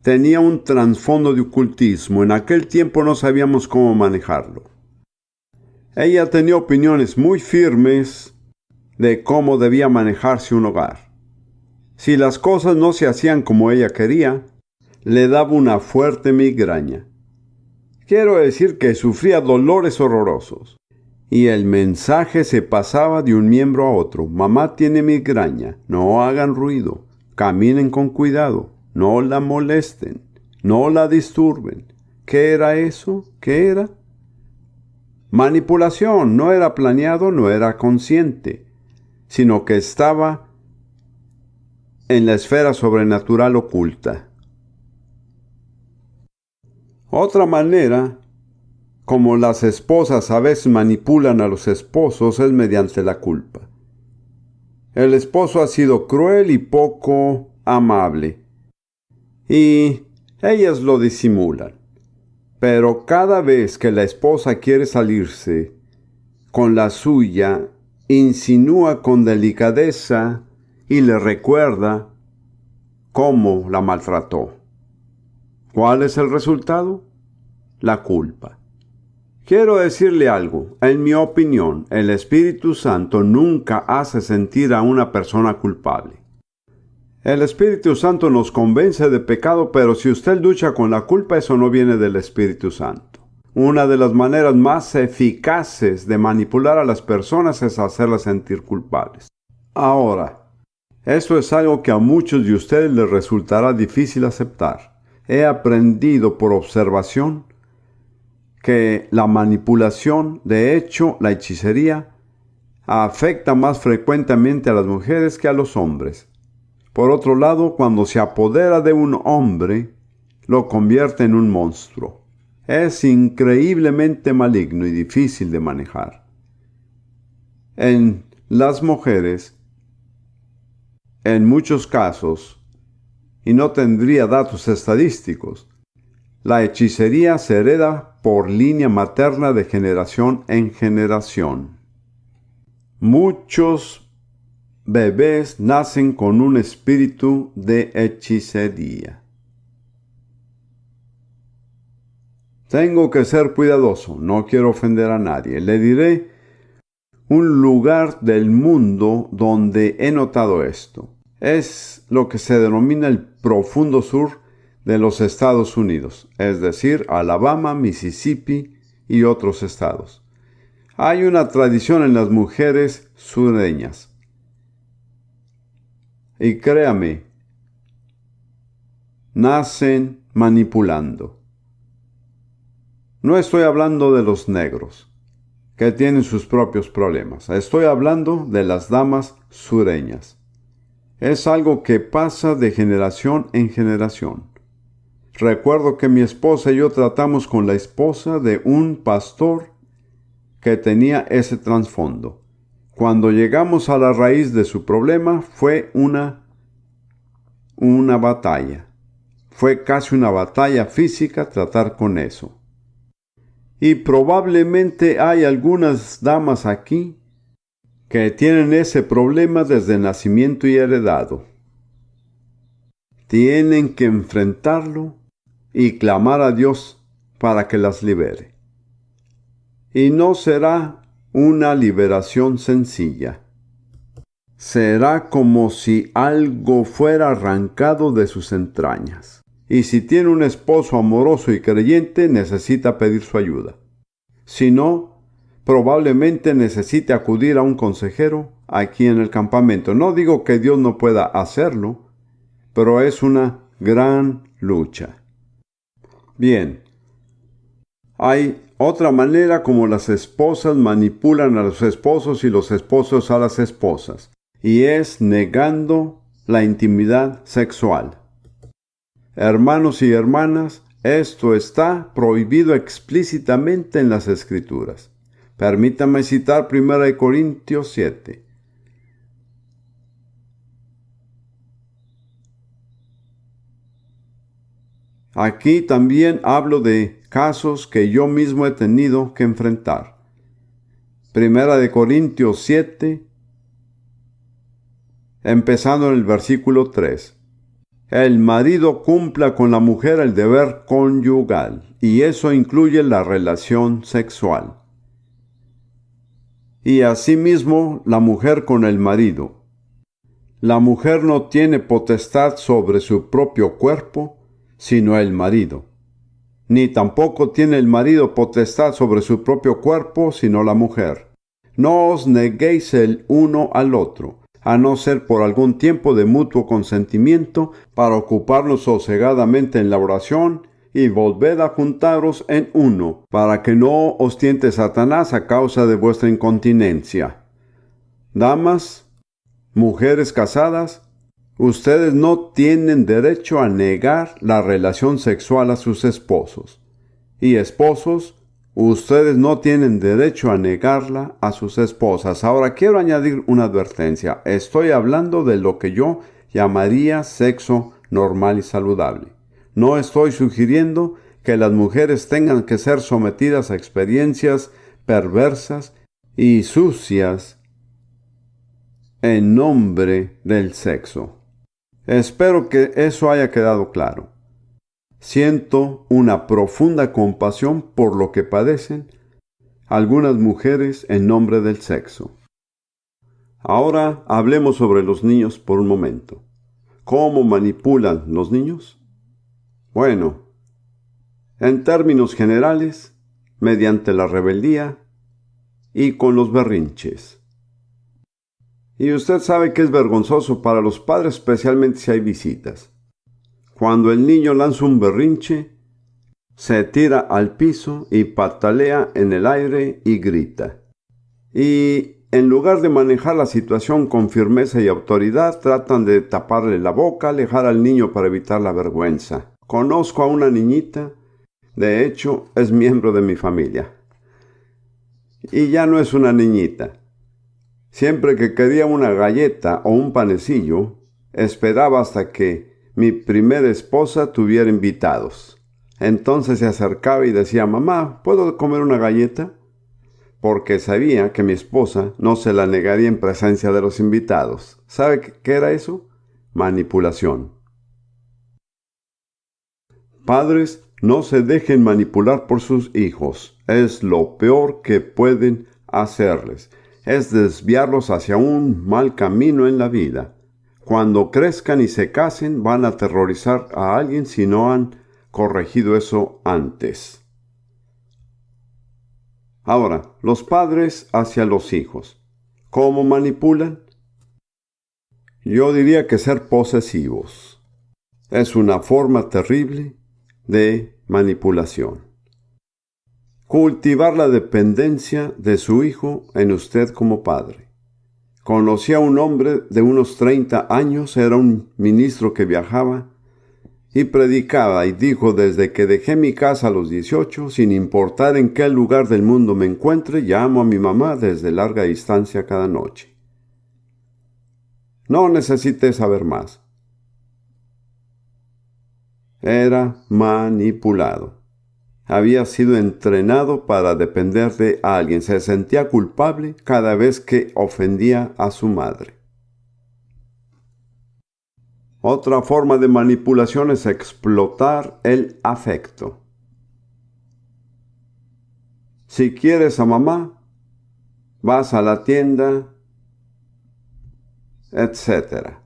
tenía un trasfondo de ocultismo. En aquel tiempo no sabíamos cómo manejarlo. Ella tenía opiniones muy firmes de cómo debía manejarse un hogar. Si las cosas no se hacían como ella quería, le daba una fuerte migraña. Quiero decir que sufría dolores horrorosos. Y el mensaje se pasaba de un miembro a otro. Mamá tiene migraña, no hagan ruido, caminen con cuidado, no la molesten, no la disturben. ¿Qué era eso? ¿Qué era? Manipulación, no era planeado, no era consciente, sino que estaba en la esfera sobrenatural oculta. Otra manera, como las esposas a veces manipulan a los esposos, es mediante la culpa. El esposo ha sido cruel y poco amable, y ellas lo disimulan. Pero cada vez que la esposa quiere salirse con la suya, insinúa con delicadeza y le recuerda cómo la maltrató. ¿Cuál es el resultado? La culpa. Quiero decirle algo. En mi opinión, el Espíritu Santo nunca hace sentir a una persona culpable. El Espíritu Santo nos convence de pecado, pero si usted lucha con la culpa, eso no viene del Espíritu Santo. Una de las maneras más eficaces de manipular a las personas es hacerlas sentir culpables. Ahora, esto es algo que a muchos de ustedes les resultará difícil aceptar. He aprendido por observación que la manipulación, de hecho, la hechicería, afecta más frecuentemente a las mujeres que a los hombres. Por otro lado, cuando se apodera de un hombre, lo convierte en un monstruo. Es increíblemente maligno y difícil de manejar. En las mujeres, en muchos casos, y no tendría datos estadísticos, la hechicería se hereda por línea materna de generación en generación. Muchos bebés nacen con un espíritu de hechicería. Tengo que ser cuidadoso, no quiero ofender a nadie. Le diré un lugar del mundo donde he notado esto. Es lo que se denomina el profundo sur de los Estados Unidos, es decir, Alabama, Mississippi y otros estados. Hay una tradición en las mujeres sureñas. Y créame, nacen manipulando. No estoy hablando de los negros, que tienen sus propios problemas. Estoy hablando de las damas sureñas. Es algo que pasa de generación en generación. Recuerdo que mi esposa y yo tratamos con la esposa de un pastor que tenía ese trasfondo. Cuando llegamos a la raíz de su problema fue una batalla. Fue casi una batalla física tratar con eso. Y probablemente hay algunas damas aquí que tienen ese problema desde nacimiento y heredado. Tienen que enfrentarlo y clamar a Dios para que las libere. Y no será una liberación sencilla. Será como si algo fuera arrancado de sus entrañas. Y si tiene un esposo amoroso y creyente, necesita pedir su ayuda. Si no, probablemente necesite acudir a un consejero aquí en el campamento. No digo que Dios no pueda hacerlo, pero es una gran lucha. Bien, hay otra manera como las esposas manipulan a los esposos y los esposos a las esposas, y es negando la intimidad sexual. Hermanos y hermanas, esto está prohibido explícitamente en las Escrituras. Permítanme citar 1 Corintios 7. Aquí también hablo de casos que yo mismo he tenido que enfrentar. 1 Corintios 7, empezando en el versículo 3. El marido cumpla con la mujer el deber conyugal, y eso incluye la relación sexual. Y asimismo la mujer con el marido. La mujer no tiene potestad sobre su propio cuerpo, sino el marido. Ni tampoco tiene el marido potestad sobre su propio cuerpo, sino la mujer. No os neguéis el uno al otro, a no ser por algún tiempo de mutuo consentimiento, para ocuparnos sosegadamente en la oración y volved a juntaros en uno, para que no os tiente Satanás a causa de vuestra incontinencia. Damas, mujeres casadas, ustedes no tienen derecho a negar la relación sexual a sus esposos. Y esposos, ustedes no tienen derecho a negarla a sus esposas. Ahora quiero añadir una advertencia. Estoy hablando de lo que yo llamaría sexo normal y saludable. No estoy sugiriendo que las mujeres tengan que ser sometidas a experiencias perversas y sucias en nombre del sexo. Espero que eso haya quedado claro. Siento una profunda compasión por lo que padecen algunas mujeres en nombre del sexo. Ahora hablemos sobre los niños por un momento. ¿Cómo manipulan los niños? Bueno, en términos generales, mediante la rebeldía y con los berrinches. Y usted sabe que es vergonzoso para los padres, especialmente si hay visitas. Cuando el niño lanza un berrinche, se tira al piso y patalea en el aire y grita. Y en lugar de manejar la situación con firmeza y autoridad, tratan de taparle la boca, alejar al niño para evitar la vergüenza. Conozco a una niñita, de hecho, es miembro de mi familia. Y ya no es una niñita. Siempre que quería una galleta o un panecillo, esperaba hasta que mi primera esposa tuviera invitados. Entonces se acercaba y decía, mamá, ¿puedo comer una galleta? Porque sabía que mi esposa no se la negaría en presencia de los invitados. ¿Sabe qué era eso? Manipulación. Padres, no se dejen manipular por sus hijos. Es lo peor que pueden hacerles. Es desviarlos hacia un mal camino en la vida. Cuando crezcan y se casen, van a aterrorizar a alguien si no han corregido eso antes. Ahora, los padres hacia los hijos. ¿Cómo manipulan? Yo diría que ser posesivos. Es una forma terrible de manipulación. Cultivar la dependencia de su hijo en usted como padre. Conocí a un hombre de unos 30 años, era un ministro que viajaba y predicaba y dijo, desde que dejé mi casa a los 18, sin importar en qué lugar del mundo me encuentre, llamo a mi mamá desde larga distancia cada noche. No necesité saber más. Era manipulado. Había sido entrenado para depender de alguien. Se sentía culpable cada vez que ofendía a su madre. Otra forma de manipulación es explotar el afecto. Si quieres a mamá, vas a la tienda, etc.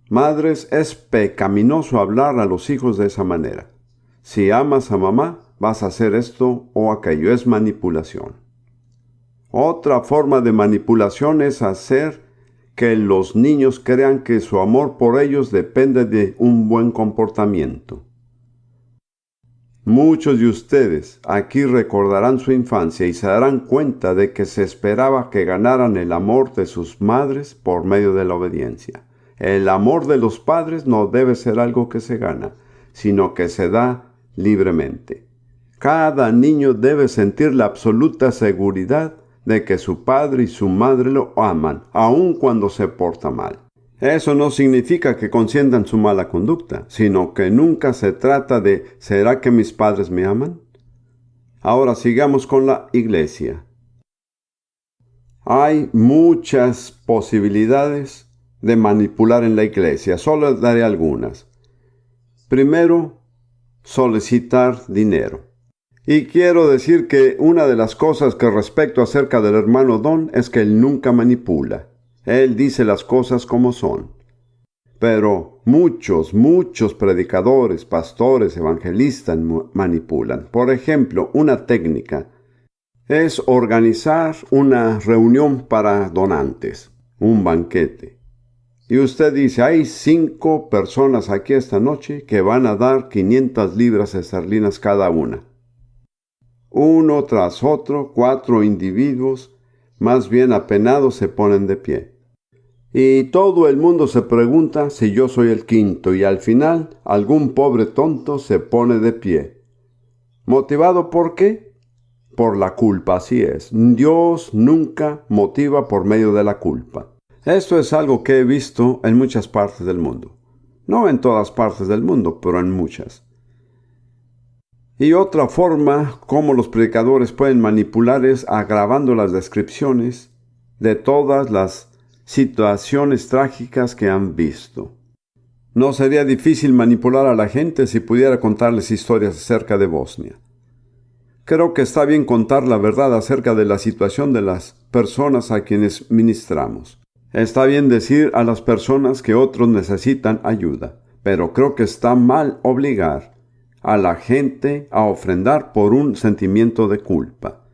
Madres, es pecaminoso hablar a los hijos de esa manera. Si amas a mamá, vas a hacer esto o aquello. Es manipulación. Otra forma de manipulación es hacer que los niños crean que su amor por ellos depende de un buen comportamiento. Muchos de ustedes aquí recordarán su infancia y se darán cuenta de que se esperaba que ganaran el amor de sus madres por medio de la obediencia. El amor de los padres no debe ser algo que se gana, sino que se da libremente. Cada niño debe sentir la absoluta seguridad de que su padre y su madre lo aman, aun cuando se porta mal. Eso no significa que consientan su mala conducta, sino que nunca se trata de ¿será que mis padres me aman? Ahora sigamos con la iglesia. Hay muchas posibilidades de manipular en la iglesia, solo daré algunas. Primero, solicitar dinero. Y quiero decir que una de las cosas que respecto acerca del hermano Don es que él nunca manipula. Él dice las cosas como son. Pero muchos predicadores, pastores, evangelistas manipulan. Por ejemplo, una técnica es organizar una reunión para donantes, un banquete. Y usted dice, hay 5 personas aquí esta noche que van a dar 500 libras esterlinas cada una. Uno tras otro, 4 individuos, más bien apenados, se ponen de pie. Y todo el mundo se pregunta si yo soy el quinto, y al final algún pobre tonto se pone de pie. ¿Motivado por qué? Por la culpa, así es. Dios nunca motiva por medio de la culpa. Esto es algo que he visto en muchas partes del mundo. No en todas partes del mundo, pero en muchas. Y otra forma como los predicadores pueden manipular es agravando las descripciones de todas las situaciones trágicas que han visto. No sería difícil manipular a la gente si pudiera contarles historias acerca de Bosnia. Creo que está bien contar la verdad acerca de la situación de las personas a quienes ministramos. Está bien decir a las personas que otros necesitan ayuda, pero creo que está mal obligar a la gente a ofrendar por un sentimiento de culpa.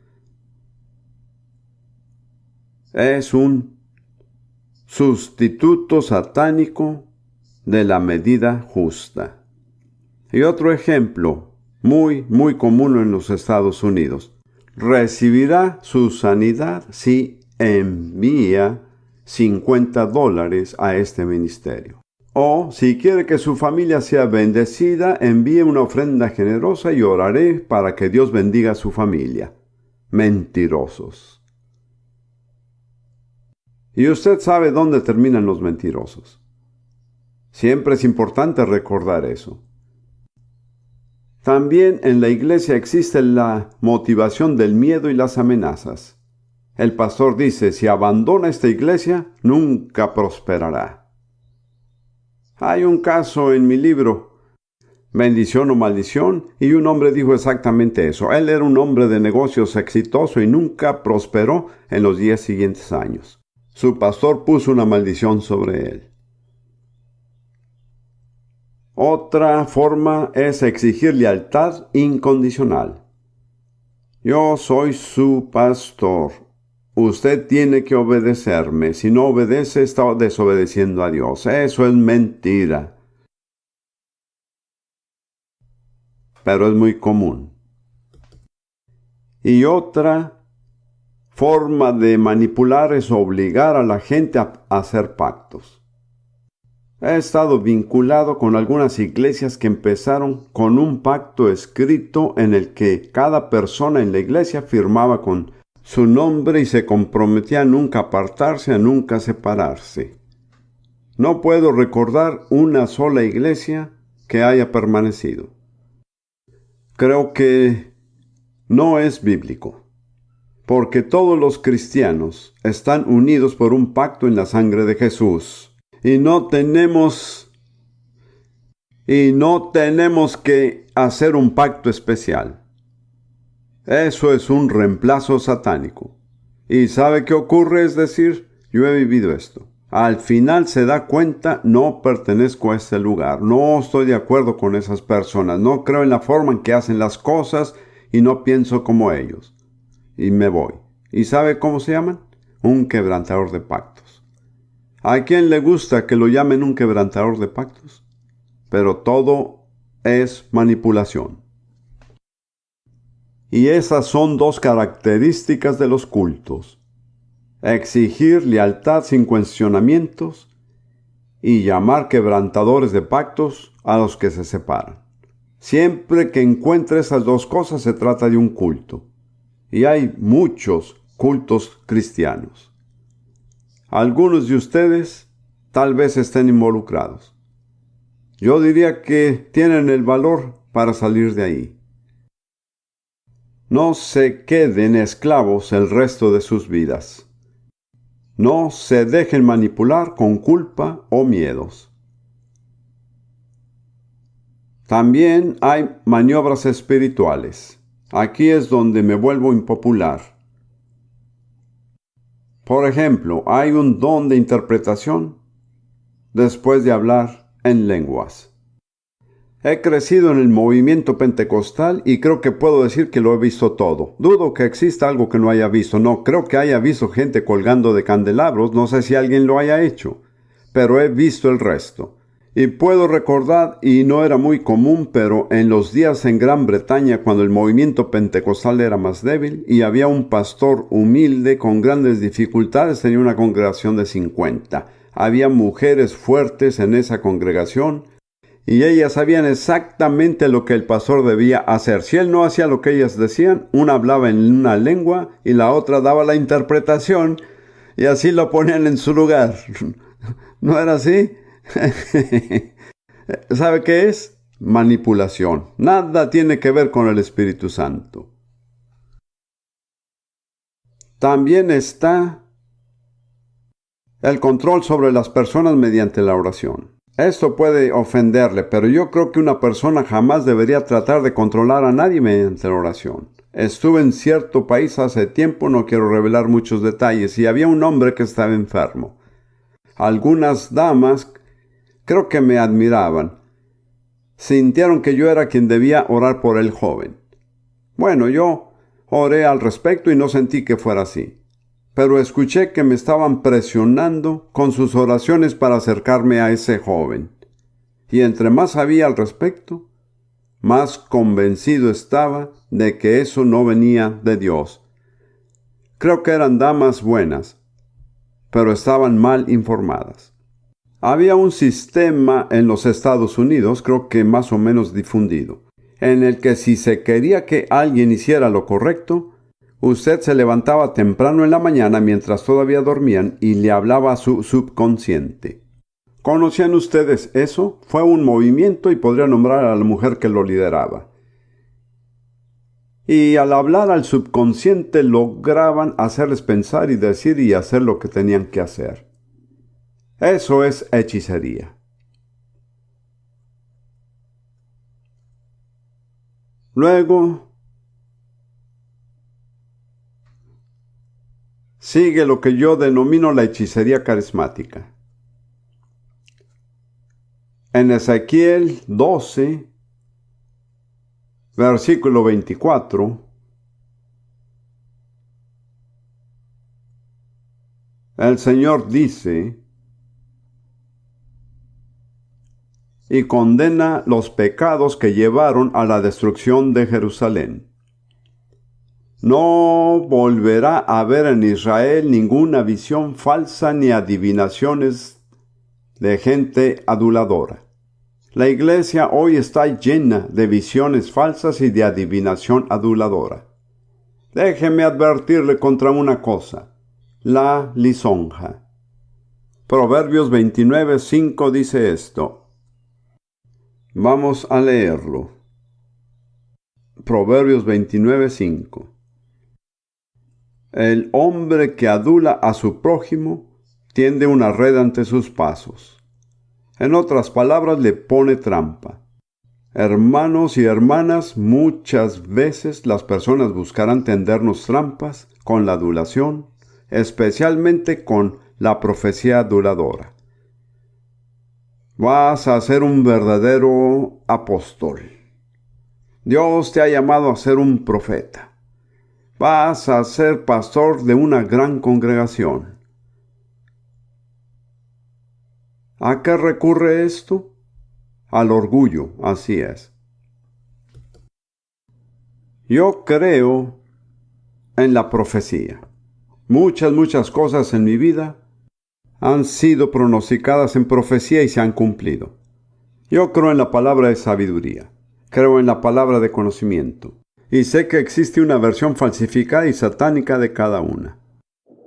Es un sustituto satánico de la medida justa. Y otro ejemplo muy común en los Estados Unidos. Recibirá su sanidad si envía $50 a este ministerio. O, si quiere que su familia sea bendecida, envíe una ofrenda generosa y oraré para que Dios bendiga a su familia. Mentirosos. Y usted sabe dónde terminan los mentirosos. Siempre es importante recordar eso. También en la iglesia existe la motivación del miedo y las amenazas. El pastor dice, si abandona esta iglesia, nunca prosperará. Hay un caso en mi libro, Bendición o Maldición, y un hombre dijo exactamente eso. Él era un hombre de negocios exitoso y nunca prosperó en los 10 siguientes años. Su pastor puso una maldición sobre él. Otra forma es exigir lealtad incondicional. Yo soy su pastor. Usted tiene que obedecerme. Si no obedece, está desobedeciendo a Dios. Eso es mentira. Pero es muy común. Y otra forma de manipular es obligar a la gente a hacer pactos. He estado vinculado con algunas iglesias que empezaron con un pacto escrito en el que cada persona en la iglesia firmaba con su nombre y se comprometía a nunca apartarse, a nunca separarse. No puedo recordar una sola iglesia que haya permanecido. Creo que no es bíblico, porque todos los cristianos están unidos por un pacto en la sangre de Jesús. Y no tenemos que hacer un pacto especial. Eso es un reemplazo satánico. ¿Y sabe qué ocurre? Es decir, yo he vivido esto. Al final se da cuenta, no pertenezco a este lugar. No estoy de acuerdo con esas personas. No creo en la forma en que hacen las cosas y no pienso como ellos. Y me voy. ¿Y sabe cómo se llaman? Un quebrantador de pactos. ¿A quién le gusta que lo llamen un quebrantador de pactos? Pero todo es manipulación. Y esas son 2 características de los cultos. Exigir lealtad sin cuestionamientos y llamar quebrantadores de pactos a los que se separan. Siempre que encuentre esas 2 cosas se trata de un culto. Y hay muchos cultos cristianos. Algunos de ustedes tal vez estén involucrados. Yo diría que tienen el valor para salir de ahí. No se queden esclavos el resto de sus vidas. No se dejen manipular con culpa o miedos. También hay maniobras espirituales. Aquí es donde me vuelvo impopular. Por ejemplo, hay un don de interpretación después de hablar en lenguas. He crecido en el movimiento pentecostal y creo que puedo decir que lo he visto todo. Dudo que exista algo que no haya visto. No creo que haya visto gente colgando de candelabros. No sé si alguien lo haya hecho. pero he visto el resto. Y puedo recordar, y no era muy común, pero en los días en Gran Bretaña, cuando el movimiento pentecostal era más débil y había un pastor humilde con grandes dificultades, tenía una congregación de 50. Había mujeres fuertes en esa congregación y ellas sabían exactamente lo que el pastor debía hacer. Si él no hacía lo que ellas decían, una hablaba en una lengua y la otra daba la interpretación y así lo ponían en su lugar. ¿No era así? ¿Sabe qué es? Manipulación. Nada tiene que ver con el Espíritu Santo. También está el control sobre las personas mediante la oración. Esto puede ofenderle, pero yo creo que una persona jamás debería tratar de controlar a nadie mediante la oración. Estuve en cierto país hace tiempo, no quiero revelar muchos detalles, y había un hombre que estaba enfermo. Algunas damas, creo que me admiraban, sintieron que yo era quien debía orar por el joven. Bueno, yo oré al respecto y no sentí que fuera así. Pero escuché que me estaban presionando con sus oraciones para acercarme a ese joven. Y entre más sabía al respecto, más convencido estaba de que eso no venía de Dios. Creo que eran damas buenas, pero estaban mal informadas. Había un sistema en los Estados Unidos, creo que más o menos difundido, en el que si se quería que alguien hiciera lo correcto, usted se levantaba temprano en la mañana mientras todavía dormían y le hablaba a su subconsciente. ¿Conocían ustedes eso? Fue un movimiento y podría nombrar a la mujer que lo lideraba. Y al hablar al subconsciente lograban hacerles pensar y decir y hacer lo que tenían que hacer. Eso es hechicería. Luego sigue lo que yo denomino la hechicería carismática. En Ezequiel 12, versículo 24, el Señor dice: y condena los pecados que llevaron a la destrucción de Jerusalén. No volverá a haber en Israel ninguna visión falsa ni adivinaciones de gente aduladora. La iglesia hoy está llena de visiones falsas y de adivinación aduladora. Déjeme advertirle contra una cosa: la lisonja. Proverbios 29:5 dice esto. Vamos a leerlo. Proverbios 29:5. El hombre que adula a su prójimo tiende una red ante sus pasos. En otras palabras, le pone trampa. Hermanos y hermanas, muchas veces las personas buscarán tendernos trampas con la adulación, especialmente con la profecía aduladora. Vas a ser un verdadero apóstol. Dios te ha llamado a ser un profeta. Vas a ser pastor de una gran congregación. ¿A qué recurre esto? Al orgullo, así es. Yo creo en la profecía. Muchas cosas en mi vida han sido pronosticadas en profecía y se han cumplido. Yo creo en la palabra de sabiduría. Creo en la palabra de conocimiento. Y sé que existe una versión falsificada y satánica de cada una.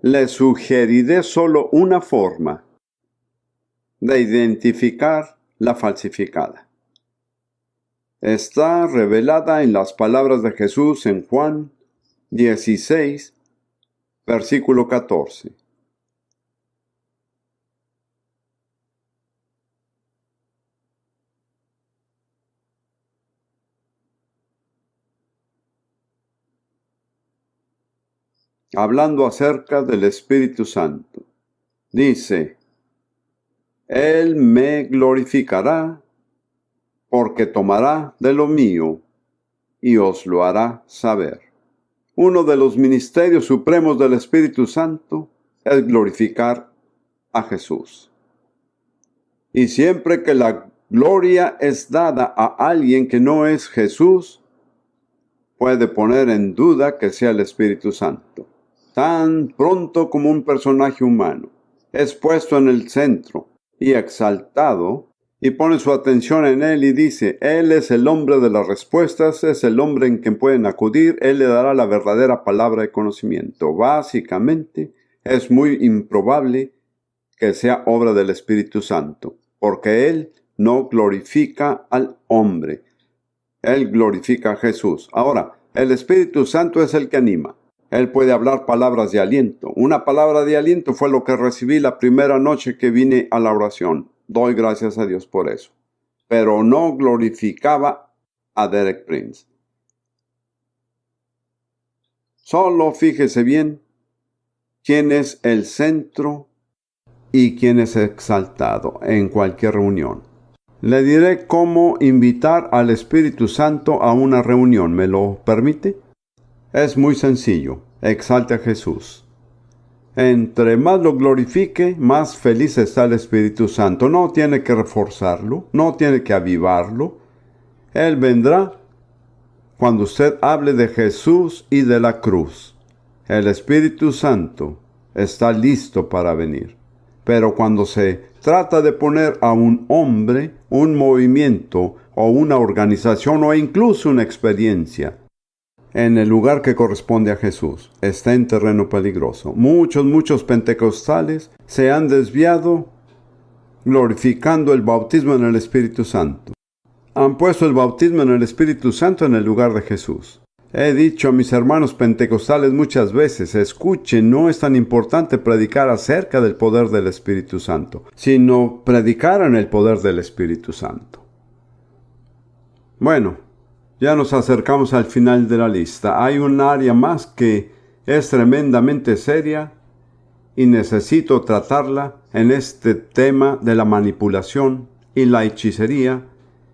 Le sugeriré solo una forma de identificar la falsificada. Está revelada en las palabras de Jesús en Juan 16, versículo 14. Hablando acerca del Espíritu Santo, dice: Él me glorificará, porque tomará de lo mío y os lo hará saber. Uno de los ministerios supremos del Espíritu Santo es glorificar a Jesús. Y siempre que la gloria es dada a alguien que no es Jesús, puede poner en duda que sea el Espíritu Santo. Tan pronto como un personaje humano es puesto en el centro y exaltado, y pone su atención en él y dice, Él es el hombre de las respuestas, es el hombre en quien pueden acudir, Él le dará la verdadera palabra de conocimiento. Básicamente, es muy improbable que sea obra del Espíritu Santo, porque Él no glorifica al hombre, Él glorifica a Jesús. Ahora, el Espíritu Santo es el que anima. Él puede hablar palabras de aliento. Una palabra de aliento fue lo que recibí la primera noche que vine a la oración. Doy gracias a Dios por eso. Pero no glorificaba a Derek Prince. Solo fíjese bien quién es el centro y quién es exaltado en cualquier reunión. Le diré cómo invitar al Espíritu Santo a una reunión. ¿Me lo permite? Es muy sencillo. Exalte a Jesús. Entre más lo glorifique, más feliz está el Espíritu Santo. No tiene que reforzarlo, no tiene que avivarlo. Él vendrá cuando usted hable de Jesús y de la cruz. El Espíritu Santo está listo para venir. Pero cuando se trata de poner a un hombre, un movimiento o una organización o incluso una experiencia en el lugar que corresponde a Jesús, está en terreno peligroso. Muchos pentecostales se han desviado glorificando el bautismo en el Espíritu Santo. Han puesto el bautismo en el Espíritu Santo en el lugar de Jesús. He dicho a mis hermanos pentecostales muchas veces, escuchen, no es tan importante predicar acerca del poder del Espíritu Santo, sino predicar en el poder del Espíritu Santo. Bueno, ya nos acercamos al final de la lista. Hay un área más que es tremendamente seria y necesito tratarla en este tema de la manipulación y la hechicería,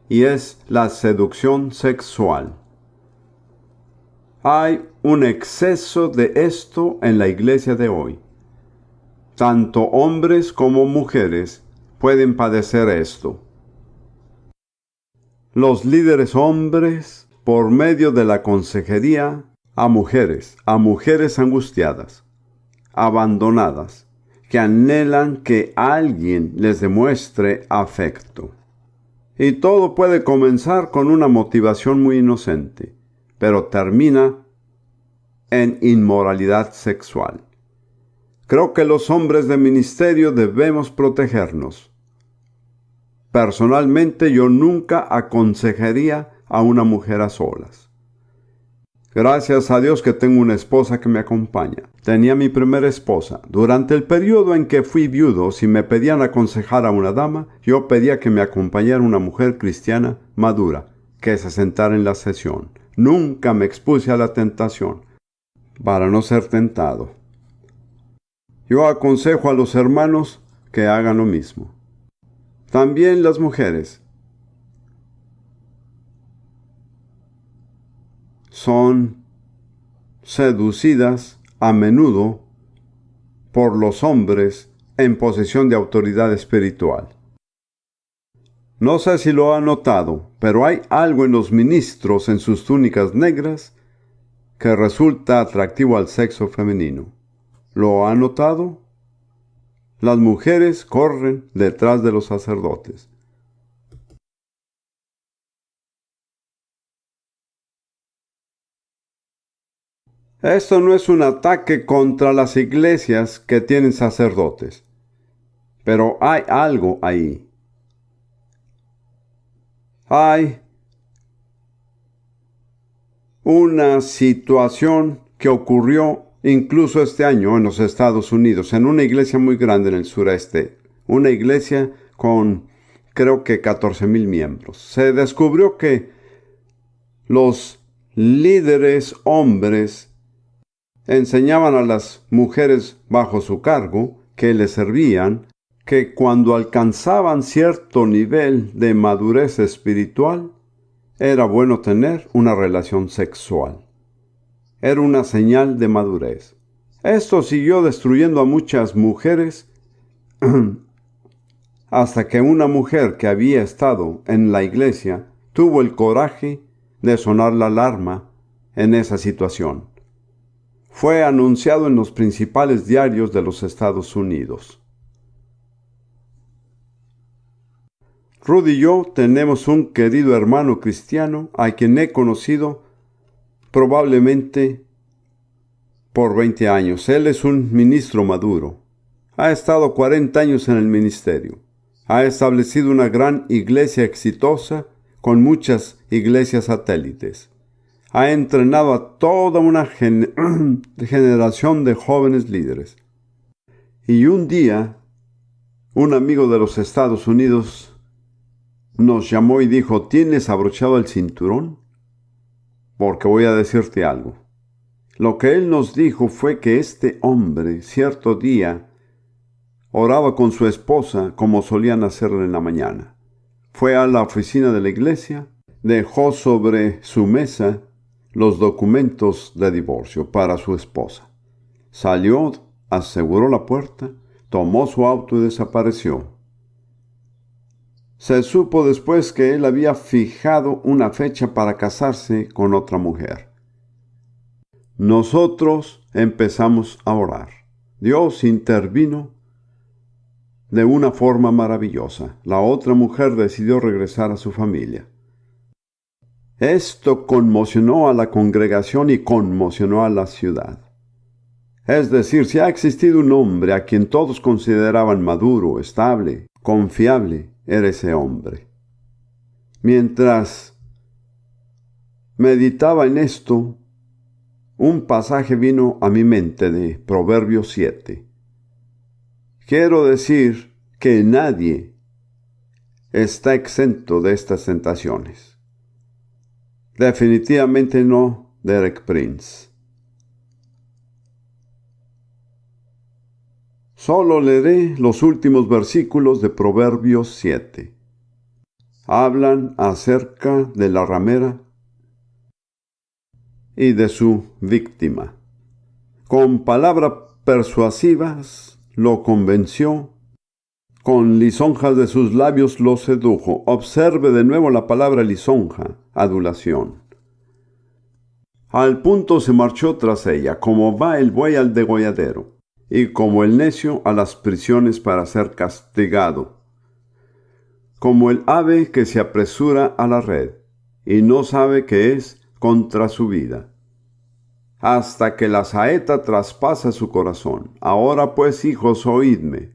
y es la seducción sexual. Hay un exceso de esto en la iglesia de hoy. Tanto hombres como mujeres pueden padecer esto. Los líderes hombres, por medio de la consejería, a mujeres angustiadas, abandonadas, que anhelan que alguien les demuestre afecto. Y todo puede comenzar con una motivación muy inocente, pero termina en inmoralidad sexual. Creo que los hombres de ministerio debemos protegernos. Personalmente, yo nunca aconsejaría a una mujer a solas. Gracias a Dios que tengo una esposa que me acompaña. Tenía mi primera esposa. Durante el periodo en que fui viudo, si me pedían aconsejar a una dama, yo pedía que me acompañara una mujer cristiana madura, que se sentara en la sesión. Nunca me expuse a la tentación, para no ser tentado. Yo aconsejo a los hermanos que hagan lo mismo. También las mujeres son seducidas a menudo por los hombres en posesión de autoridad espiritual. No sé si lo ha notado, pero hay algo en los ministros en sus túnicas negras que resulta atractivo al sexo femenino. ¿Lo ha notado? Las mujeres corren detrás de los sacerdotes. Esto no es un ataque contra las iglesias que tienen sacerdotes, pero hay algo ahí. Hay una situación que ocurrió incluso este año en los Estados Unidos, en una iglesia muy grande en el sureste, una iglesia con creo que 14,000 miembros. Se descubrió que los líderes hombres enseñaban a las mujeres bajo su cargo, que les servían, que cuando alcanzaban cierto nivel de madurez espiritual, era bueno tener una relación sexual. Era una señal de madurez. Esto siguió destruyendo a muchas mujeres hasta que una mujer que había estado en la iglesia tuvo el coraje de sonar la alarma en esa situación. Fue anunciado en los principales diarios de los Estados Unidos. Rudy y yo tenemos un querido hermano cristiano a quien he conocido probablemente por 20 años. Él es un ministro maduro. Ha estado 40 años en el ministerio. Ha establecido una gran iglesia exitosa con muchas iglesias satélites. Ha entrenado a toda una generación de jóvenes líderes. Y un día, un amigo de los Estados Unidos nos llamó y dijo: ¿tienes abrochado el cinturón? Porque voy a decirte algo. Lo que él nos dijo fue que este hombre, cierto día, oraba con su esposa como solían hacerlo en la mañana. Fue a la oficina de la iglesia, dejó sobre su mesa los documentos de divorcio para su esposa. Salió, aseguró la puerta, tomó su auto y desapareció. Se supo después que él había fijado una fecha para casarse con otra mujer. Nosotros empezamos a orar. Dios intervino de una forma maravillosa. La otra mujer decidió regresar a su familia. Esto conmocionó a la congregación y conmocionó a la ciudad. Es decir, si ha existido un hombre a quien todos consideraban maduro, estable, confiable, era ese hombre. Mientras meditaba en esto, un pasaje vino a mi mente de Proverbios 7. Quiero decir que nadie está exento de estas tentaciones. Definitivamente no Derek Prince. Solo leeré los últimos versículos de Proverbios 7. Hablan acerca de la ramera y de su víctima. Con palabras persuasivas lo convenció, con lisonjas de sus labios lo sedujo. Observe de nuevo la palabra lisonja, adulación. Al punto se marchó tras ella, como va el buey al degolladero, y como el necio a las prisiones para ser castigado, como el ave que se apresura a la red, y no sabe que es contra su vida, hasta que la saeta traspasa su corazón. Ahora pues, hijos, oídme,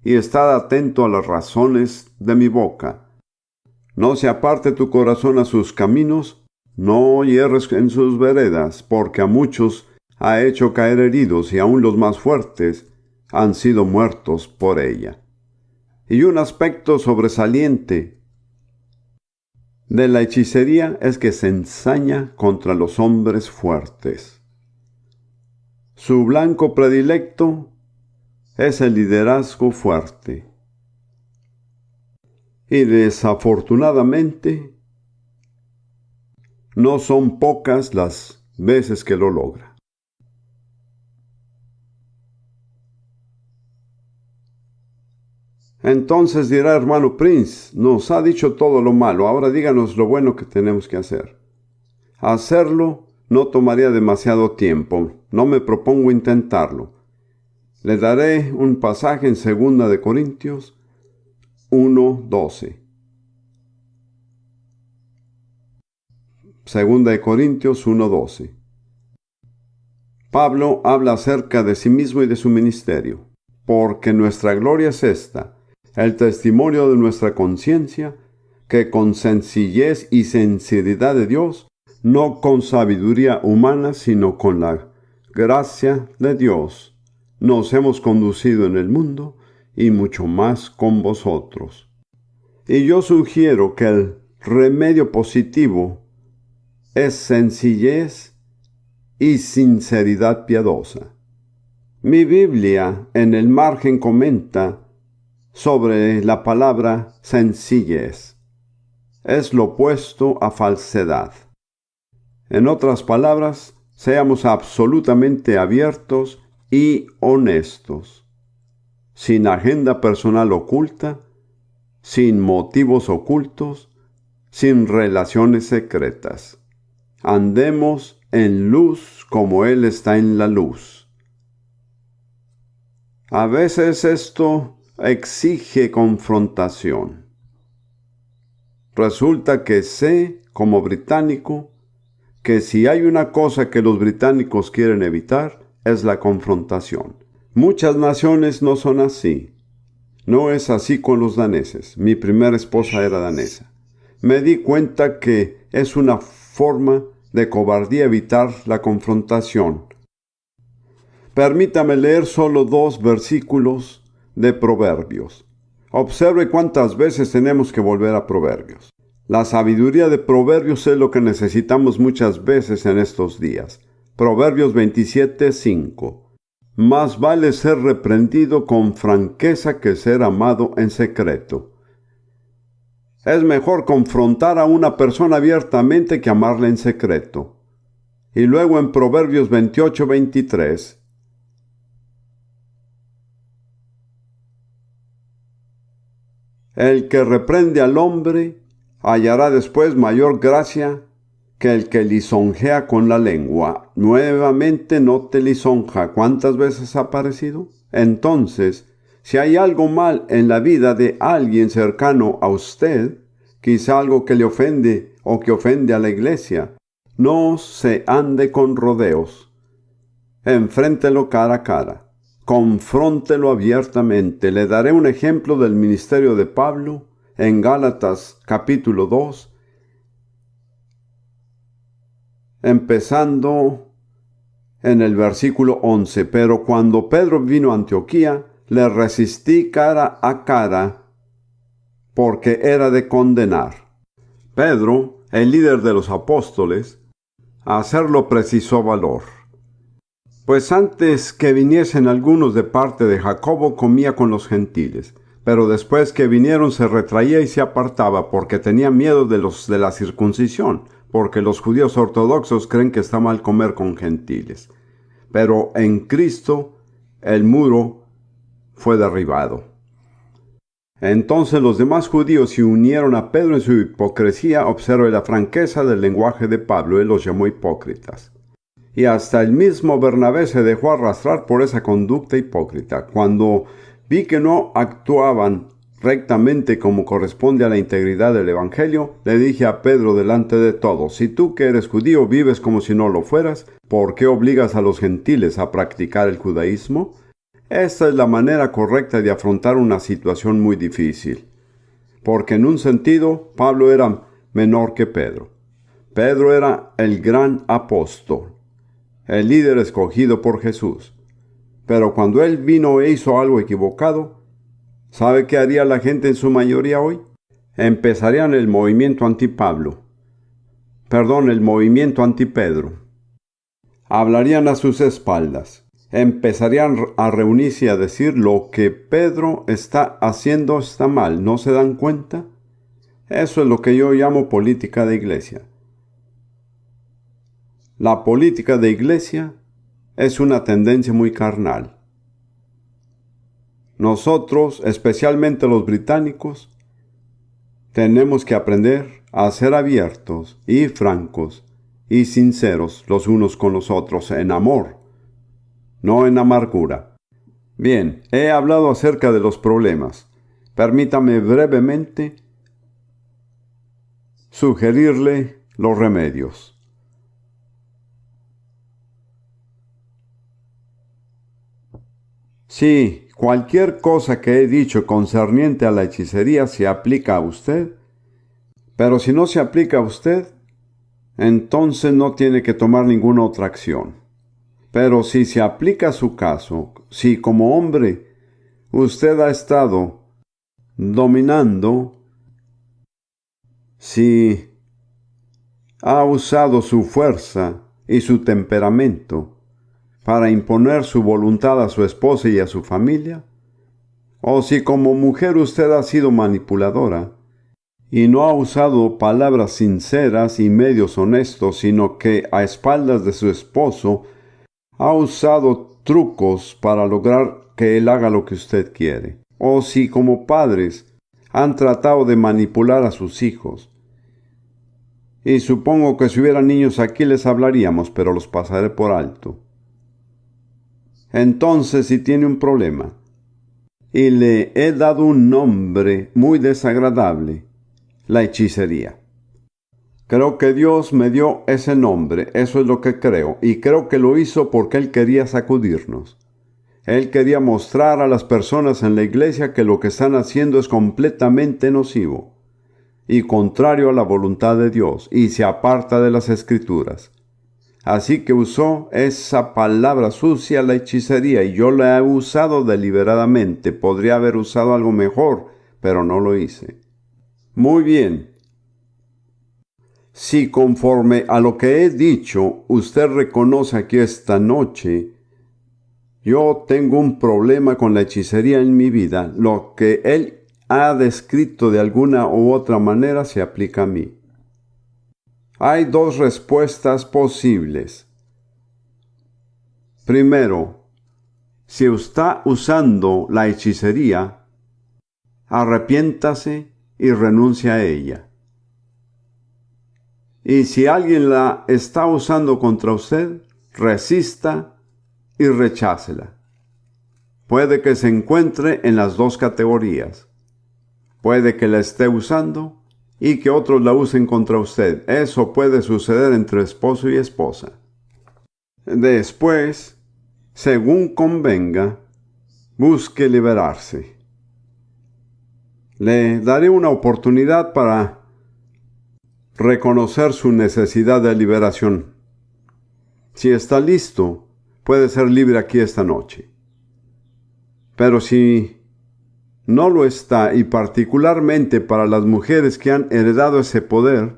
y estad atento a las razones de mi boca. No se aparte tu corazón a sus caminos, no hierres en sus veredas, porque a muchos ha hecho caer heridos, y aun los más fuertes han sido muertos por ella. Y un aspecto sobresaliente de la hechicería es que se ensaña contra los hombres fuertes. Su blanco predilecto es el liderazgo fuerte. Y desafortunadamente, no son pocas las veces que lo logra. Entonces dirá: hermano Prince, nos ha dicho todo lo malo, ahora díganos lo bueno que tenemos que hacer. Hacerlo no tomaría demasiado tiempo, no me propongo intentarlo. Le daré un pasaje en 2 de Corintios 1:12. 2 de Corintios 1:12. Pablo habla acerca de sí mismo y de su ministerio. Porque nuestra gloria es esta, el testimonio de nuestra conciencia, que con sencillez y sinceridad de Dios, no con sabiduría humana, sino con la gracia de Dios, nos hemos conducido en el mundo, y mucho más con vosotros. Y yo sugiero que el remedio positivo es sencillez y sinceridad piadosa. Mi Biblia en el margen comenta sobre la palabra sencillez. Es lo opuesto a falsedad. En otras palabras, seamos absolutamente abiertos y honestos, sin agenda personal oculta, sin motivos ocultos, sin relaciones secretas. Andemos en luz como Él está en la luz. A veces esto exige confrontación. Resulta que sé, como británico, que si hay una cosa que los británicos quieren evitar, es la confrontación. Muchas naciones no son así. No es así con los daneses. Mi primera esposa era danesa. Me di cuenta que es una forma de cobardía evitar la confrontación. Permítame leer solo 2 versículos de Proverbios. Observe cuántas veces tenemos que volver a Proverbios. La sabiduría de Proverbios es lo que necesitamos muchas veces en estos días. Proverbios 27:5. Más vale ser reprendido con franqueza que ser amado en secreto. Es mejor confrontar a una persona abiertamente que amarla en secreto. Y luego en Proverbios 28:23. El que reprende al hombre hallará después mayor gracia que el que lisonjea con la lengua. Nuevamente no te lisonja. ¿Cuántas veces ha aparecido? Entonces, si hay algo mal en la vida de alguien cercano a usted, quizá algo que le ofende o que ofende a la iglesia, no se ande con rodeos. Enfréntelo cara a cara. Confróntelo abiertamente. Le daré un ejemplo del ministerio de Pablo en Gálatas capítulo 2, empezando en el versículo 11. Pero cuando Pedro vino a Antioquía, le resistí cara a cara, porque era de condenar. Pedro, el líder de los apóstoles, a hacerlo precisó valor. Pues antes que viniesen algunos de parte de Jacobo, comía con los gentiles, pero después que vinieron se retraía y se apartaba, porque tenía miedo de los de la circuncisión, porque los judíos ortodoxos creen que está mal comer con gentiles. Pero en Cristo el muro fue derribado. Entonces los demás judíos se unieron a Pedro en su hipocresía. Observe la franqueza del lenguaje de Pablo. Él los llamó hipócritas. Y hasta el mismo Bernabé se dejó arrastrar por esa conducta hipócrita. Cuando vi que no actuaban rectamente como corresponde a la integridad del Evangelio, le dije a Pedro delante de todos: si tú que eres judío vives como si no lo fueras, ¿por qué obligas a los gentiles a practicar el judaísmo? Esta es la manera correcta de afrontar una situación muy difícil. Porque en un sentido, Pablo era menor que Pedro. Pedro era el gran apóstol, el líder escogido por Jesús. Pero cuando él vino e hizo algo equivocado, ¿sabe qué haría la gente en su mayoría hoy? Empezarían el movimiento el movimiento anti-Pedro. Hablarían a sus espaldas. Empezarían a reunirse y a decir: lo que Pedro está haciendo está mal, ¿no se dan cuenta? Eso es lo que yo llamo política de iglesia. La política de iglesia es una tendencia muy carnal. Nosotros, especialmente los británicos, tenemos que aprender a ser abiertos y francos y sinceros los unos con los otros en amor, no en amargura. Bien, he hablado acerca de los problemas. Permítame brevemente sugerirle los remedios. Si cualquier cosa que he dicho concerniente a la hechicería se aplica a usted, pero si no se aplica a usted, entonces no tiene que tomar ninguna otra acción. Pero si se aplica a su caso, si como hombre usted ha estado dominando, si ha usado su fuerza y su temperamento para imponer su voluntad a su esposa y a su familia, o si como mujer usted ha sido manipuladora y no ha usado palabras sinceras y medios honestos, sino que a espaldas de su esposo ha usado trucos para lograr que él haga lo que usted quiere. O si como padres han tratado de manipular a sus hijos. Y supongo que si hubiera niños aquí les hablaríamos, pero los pasaré por alto. Entonces, si tiene un problema, y le he dado un nombre muy desagradable, la hechicería. Creo que Dios me dio ese nombre, eso es lo que creo, y creo que lo hizo porque Él quería sacudirnos. Él quería mostrar a las personas en la iglesia que lo que están haciendo es completamente nocivo y contrario a la voluntad de Dios, y se aparta de las Escrituras. Así que usó esa palabra sucia, la hechicería, y yo la he usado deliberadamente. Podría haber usado algo mejor, pero no lo hice. Muy bien. Si conforme a lo que he dicho, usted reconoce aquí esta noche, yo tengo un problema con la hechicería en mi vida, lo que él ha descrito de alguna u otra manera se aplica a mí. Hay dos respuestas posibles. Primero, si está usando la hechicería, arrepiéntase y renuncie a ella. Y si alguien la está usando contra usted, resista y rechácela. Puede que se encuentre en las dos categorías. Puede que la esté usando y que otros la usen contra usted. Eso puede suceder entre esposo y esposa. Después, según convenga, busque liberarse. Le daré una oportunidad para reconocer su necesidad de liberación. Si está listo, puede ser libre aquí esta noche. Pero si no lo está, y particularmente para las mujeres que han heredado ese poder,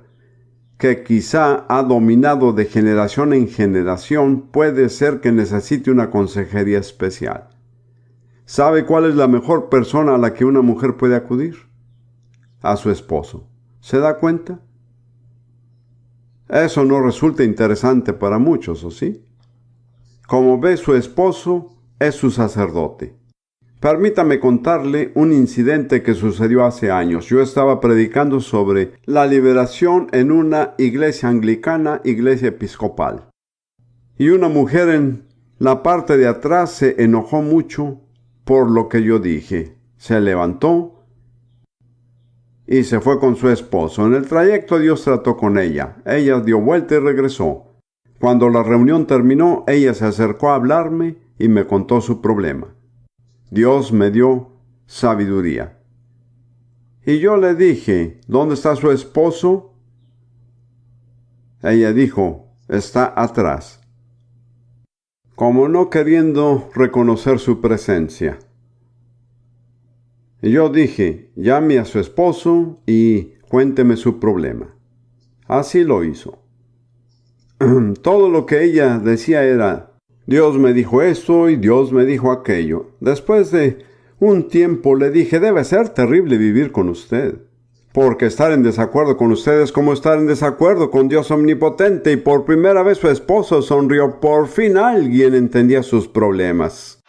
que quizá ha dominado de generación en generación, puede ser que necesite una consejería especial. ¿Sabe cuál es la mejor persona a la que una mujer puede acudir? A su esposo. ¿Se da cuenta? Eso no resulta interesante para muchos, ¿o sí? Como ve, su esposo es su sacerdote. Permítame contarle un incidente que sucedió hace años. Yo estaba predicando sobre la liberación en una iglesia anglicana, iglesia episcopal. Y una mujer en la parte de atrás se enojó mucho por lo que yo dije. Se levantó y se fue con su esposo. En el trayecto Dios trató con ella. Ella dio vuelta y regresó. Cuando la reunión terminó, ella se acercó a hablarme y me contó su problema. Dios me dio sabiduría. Y yo le dije, ¿dónde está su esposo? Ella dijo, está atrás, como no queriendo reconocer su presencia. Y yo dije, llame a su esposo y cuénteme su problema. Así lo hizo. Todo lo que ella decía era, Dios me dijo esto y Dios me dijo aquello. Después de un tiempo le dije, debe ser terrible vivir con usted, porque estar en desacuerdo con usted es como estar en desacuerdo con Dios omnipotente. Y por primera vez su esposo sonrió. Por fin alguien entendía sus problemas.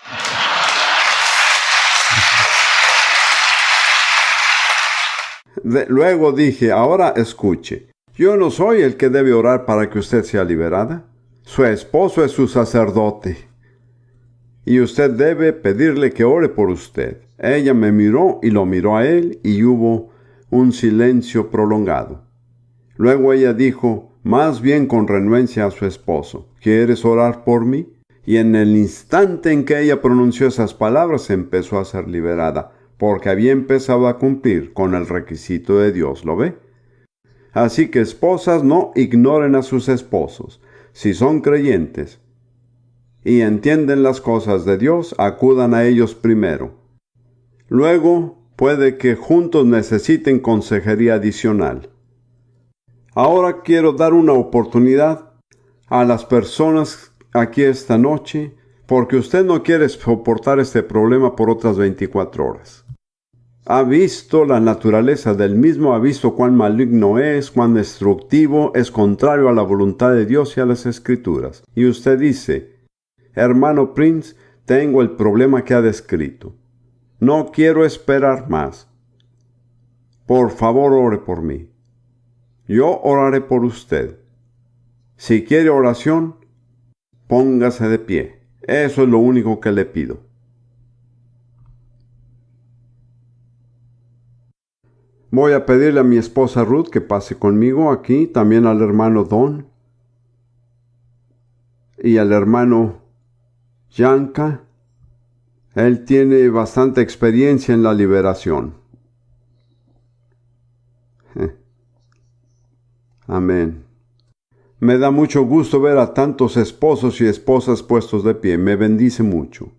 Luego dije, ahora escuche, yo no soy el que debe orar para que usted sea liberada. Su esposo es su sacerdote, y usted debe pedirle que ore por usted. Ella me miró y lo miró a él, y hubo un silencio prolongado. Luego ella dijo, más bien con renuencia a su esposo, ¿quieres orar por mí? Y en el instante en que ella pronunció esas palabras, empezó a ser liberada, porque había empezado a cumplir con el requisito de Dios, ¿lo ve? Así que esposas, no ignoren a sus esposos. Si son creyentes y entienden las cosas de Dios, acudan a ellos primero. Luego, puede que juntos necesiten consejería adicional. Ahora quiero dar una oportunidad a las personas aquí esta noche, porque usted no quiere soportar este problema por otras 24 horas. Ha visto la naturaleza del mismo, ha visto cuán maligno es, cuán destructivo, es contrario a la voluntad de Dios y a las Escrituras. Y usted dice, hermano Prince, tengo el problema que ha descrito. No quiero esperar más. por favor ore por mí. Yo oraré por usted. Si quiere oración, póngase de pie. Eso es lo único que le pido. Voy a pedirle a mi esposa Ruth que pase conmigo aquí, también al hermano Don y al hermano Yanka. Él tiene bastante experiencia en la liberación. Amén. Me da mucho gusto ver a tantos esposos y esposas puestos de pie. Me bendice mucho.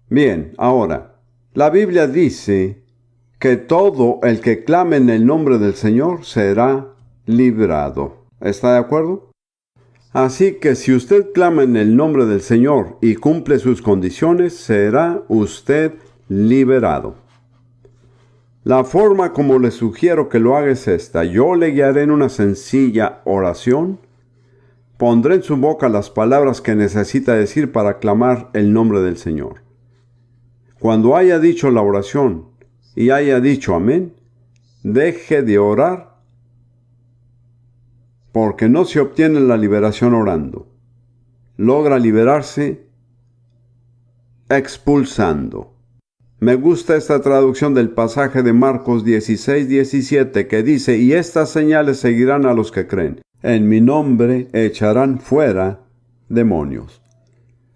Bien, ahora, la Biblia dice que todo el que clame en el nombre del Señor será librado. ¿Está de acuerdo? Así que si usted clama en el nombre del Señor y cumple sus condiciones, será usted liberado. La forma como le sugiero que lo haga es esta. Yo le guiaré en una sencilla oración. Pondré en su boca las palabras que necesita decir para clamar el nombre del Señor. Cuando haya dicho la oración y haya dicho amén, deje de orar, porque no se obtiene la liberación orando. Logra liberarse expulsando. Me gusta esta traducción del pasaje de Marcos 16:17 que dice: y estas señales seguirán a los que creen. En mi nombre echarán fuera demonios.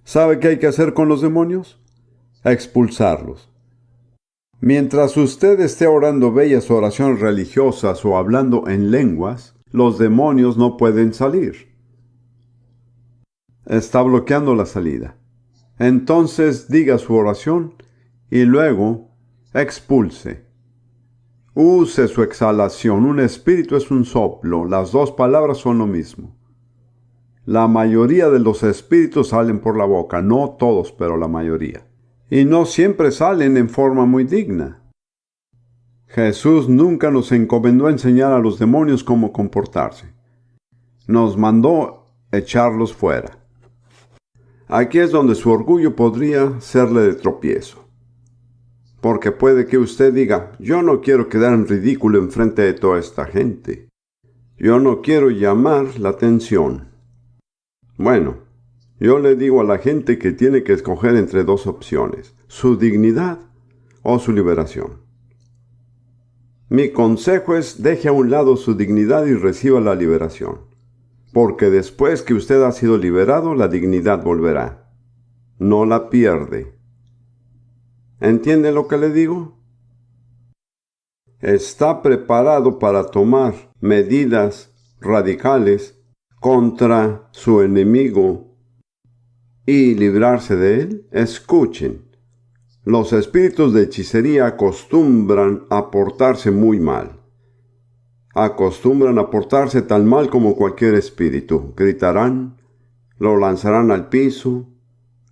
¿Sabe qué hay que hacer con los demonios? Expulsarlos. Mientras usted esté orando bellas oraciones religiosas o hablando en lenguas, los demonios no pueden salir. Está bloqueando la salida. Entonces diga su oración y luego expulse. Use su exhalación. Un espíritu es un soplo. Las dos palabras son lo mismo. La mayoría de los espíritus salen por la boca. No todos, pero la mayoría. Y no siempre salen en forma muy digna. Jesús nunca nos encomendó a enseñar a los demonios cómo comportarse. Nos mandó echarlos fuera. Aquí es donde su orgullo podría serle de tropiezo. Porque puede que usted diga: yo no quiero quedar en ridículo enfrente de toda esta gente. Yo no quiero llamar la atención. Bueno, yo le digo a la gente que tiene que escoger entre dos opciones: su dignidad o su liberación. Mi consejo es: deje a un lado su dignidad y reciba la liberación. Porque después que usted ha sido liberado, la dignidad volverá. No la pierde. ¿Entiende lo que le digo? ¿Está preparado para tomar medidas radicales contra su enemigo y librarse de él? Escuchen. Los espíritus de hechicería acostumbran a portarse muy mal. Acostumbran a portarse tan mal como cualquier espíritu. Gritarán, lo lanzarán al piso,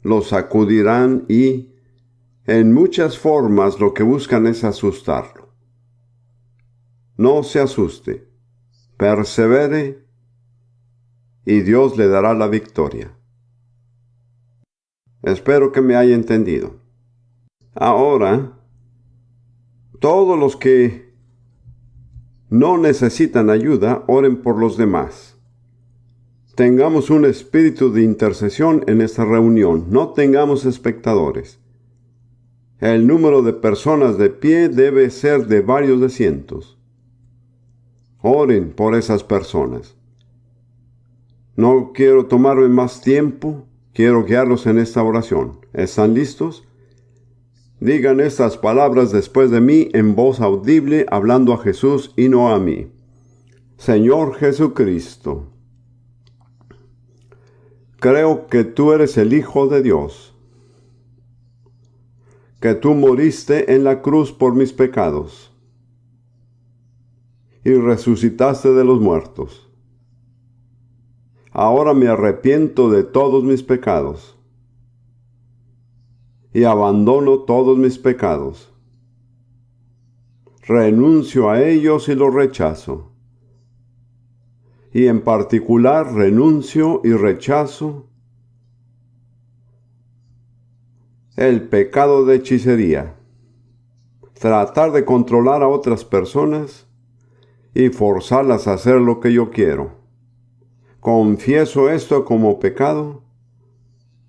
lo sacudirán y, en muchas formas, lo que buscan es asustarlo. No se asuste. Persevere y Dios le dará la victoria. Espero que me haya entendido. Ahora, todos los que no necesitan ayuda, oren por los demás. Tengamos un espíritu de intercesión en esta reunión. No tengamos espectadores. El número de personas de pie debe ser de varios de cientos. Oren por esas personas. No quiero tomarme más tiempo. Quiero guiarlos en esta oración. ¿Están listos? Digan estas palabras después de mí en voz audible, hablando a Jesús y no a mí. Señor Jesucristo, creo que tú eres el Hijo de Dios, que tú moriste en la cruz por mis pecados y resucitaste de los muertos. Ahora me arrepiento de todos mis pecados y abandono todos mis pecados. Renuncio a ellos y los rechazo. Y en particular renuncio y rechazo el pecado de hechicería. tratar de controlar a otras personas y forzarlas a hacer lo que yo quiero. Confieso esto como pecado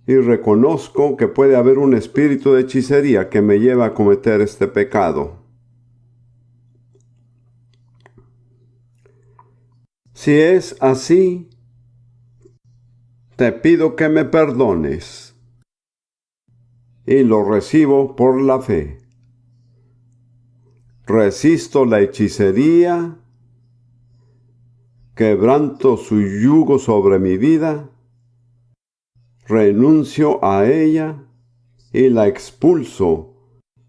y reconozco que puede haber un espíritu de hechicería que me lleva a cometer este pecado. Si es así, te pido que me perdones y lo recibo por la fe. Resisto la hechicería, quebranto su yugo sobre mi vida, renuncio a ella y la expulso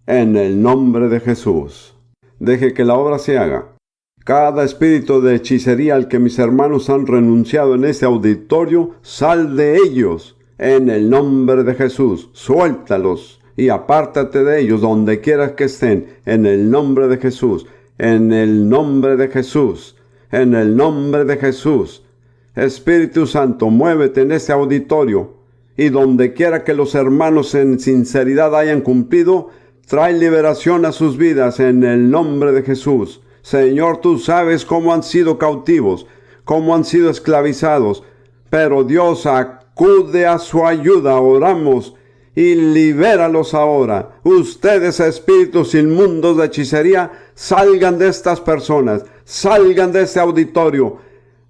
en el nombre de Jesús. Deje que la obra se haga. Cada espíritu de hechicería al que mis hermanos han renunciado en este auditorio, sal de ellos en el nombre de Jesús. Suéltalos y apártate de ellos donde quieras que estén, en el nombre de Jesús, en el nombre de Jesús, en el nombre de Jesús. Espíritu Santo, muévete en este auditorio y donde quiera que los hermanos en sinceridad hayan cumplido, trae liberación a sus vidas en el nombre de Jesús. Señor, tú sabes cómo han sido cautivos, cómo han sido esclavizados, pero Dios acude a su ayuda, oramos, y libéralos ahora. Ustedes, espíritus inmundos de hechicería, salgan de estas personas, salgan de este auditorio,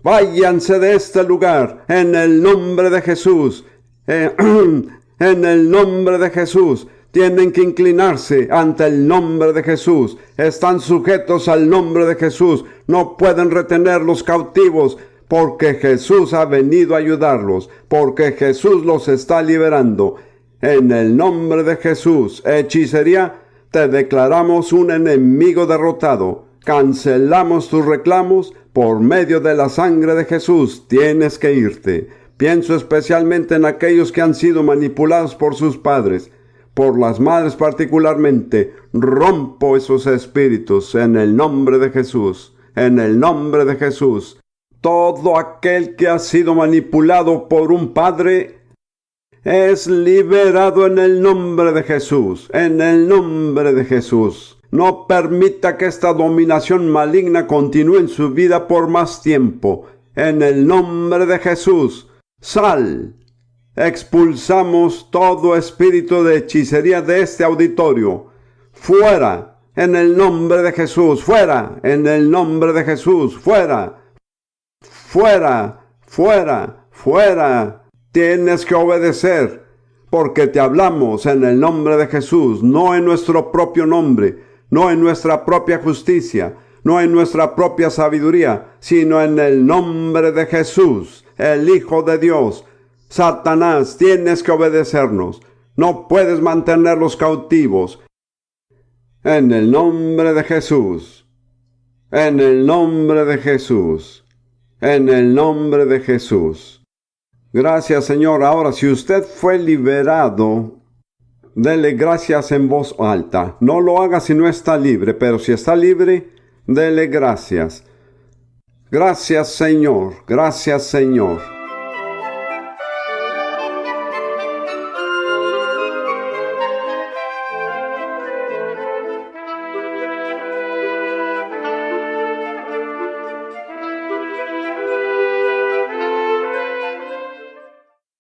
váyanse de este lugar, en el nombre de Jesús, en el nombre de Jesús. Tienen que inclinarse ante el nombre de Jesús. Están sujetos al nombre de Jesús. No pueden retener los cautivos porque Jesús ha venido a ayudarlos, porque Jesús los está liberando. En el nombre de Jesús, hechicería, te declaramos un enemigo derrotado. Cancelamos tus reclamos por medio de la sangre de Jesús. Tienes que irte. Pienso especialmente en aquellos que han sido manipulados por sus padres, por las madres particularmente. Rompo esos espíritus en el nombre de Jesús, en el nombre de Jesús. Todo aquel que ha sido manipulado por un padre es liberado en el nombre de Jesús, en el nombre de Jesús. No permita que esta dominación maligna continúe en su vida por más tiempo. En el nombre de Jesús, sal. Expulsamos todo espíritu de hechicería de este auditorio. Fuera, en el nombre de Jesús. Fuera, en el nombre de Jesús. Fuera, fuera, fuera, fuera. Tienes que obedecer, porque te hablamos en el nombre de Jesús, no en nuestro propio nombre, no en nuestra propia justicia, no en nuestra propia sabiduría, sino en el nombre de Jesús, el Hijo de Dios. Satanás, tienes que obedecernos. No puedes mantenerlos cautivos. En el nombre de Jesús. En el nombre de Jesús. En el nombre de Jesús. Gracias, Señor. Ahora, si usted fue liberado, dele gracias en voz alta. No lo haga si no está libre, pero si está libre, dele gracias. Gracias, Señor. Gracias, Señor.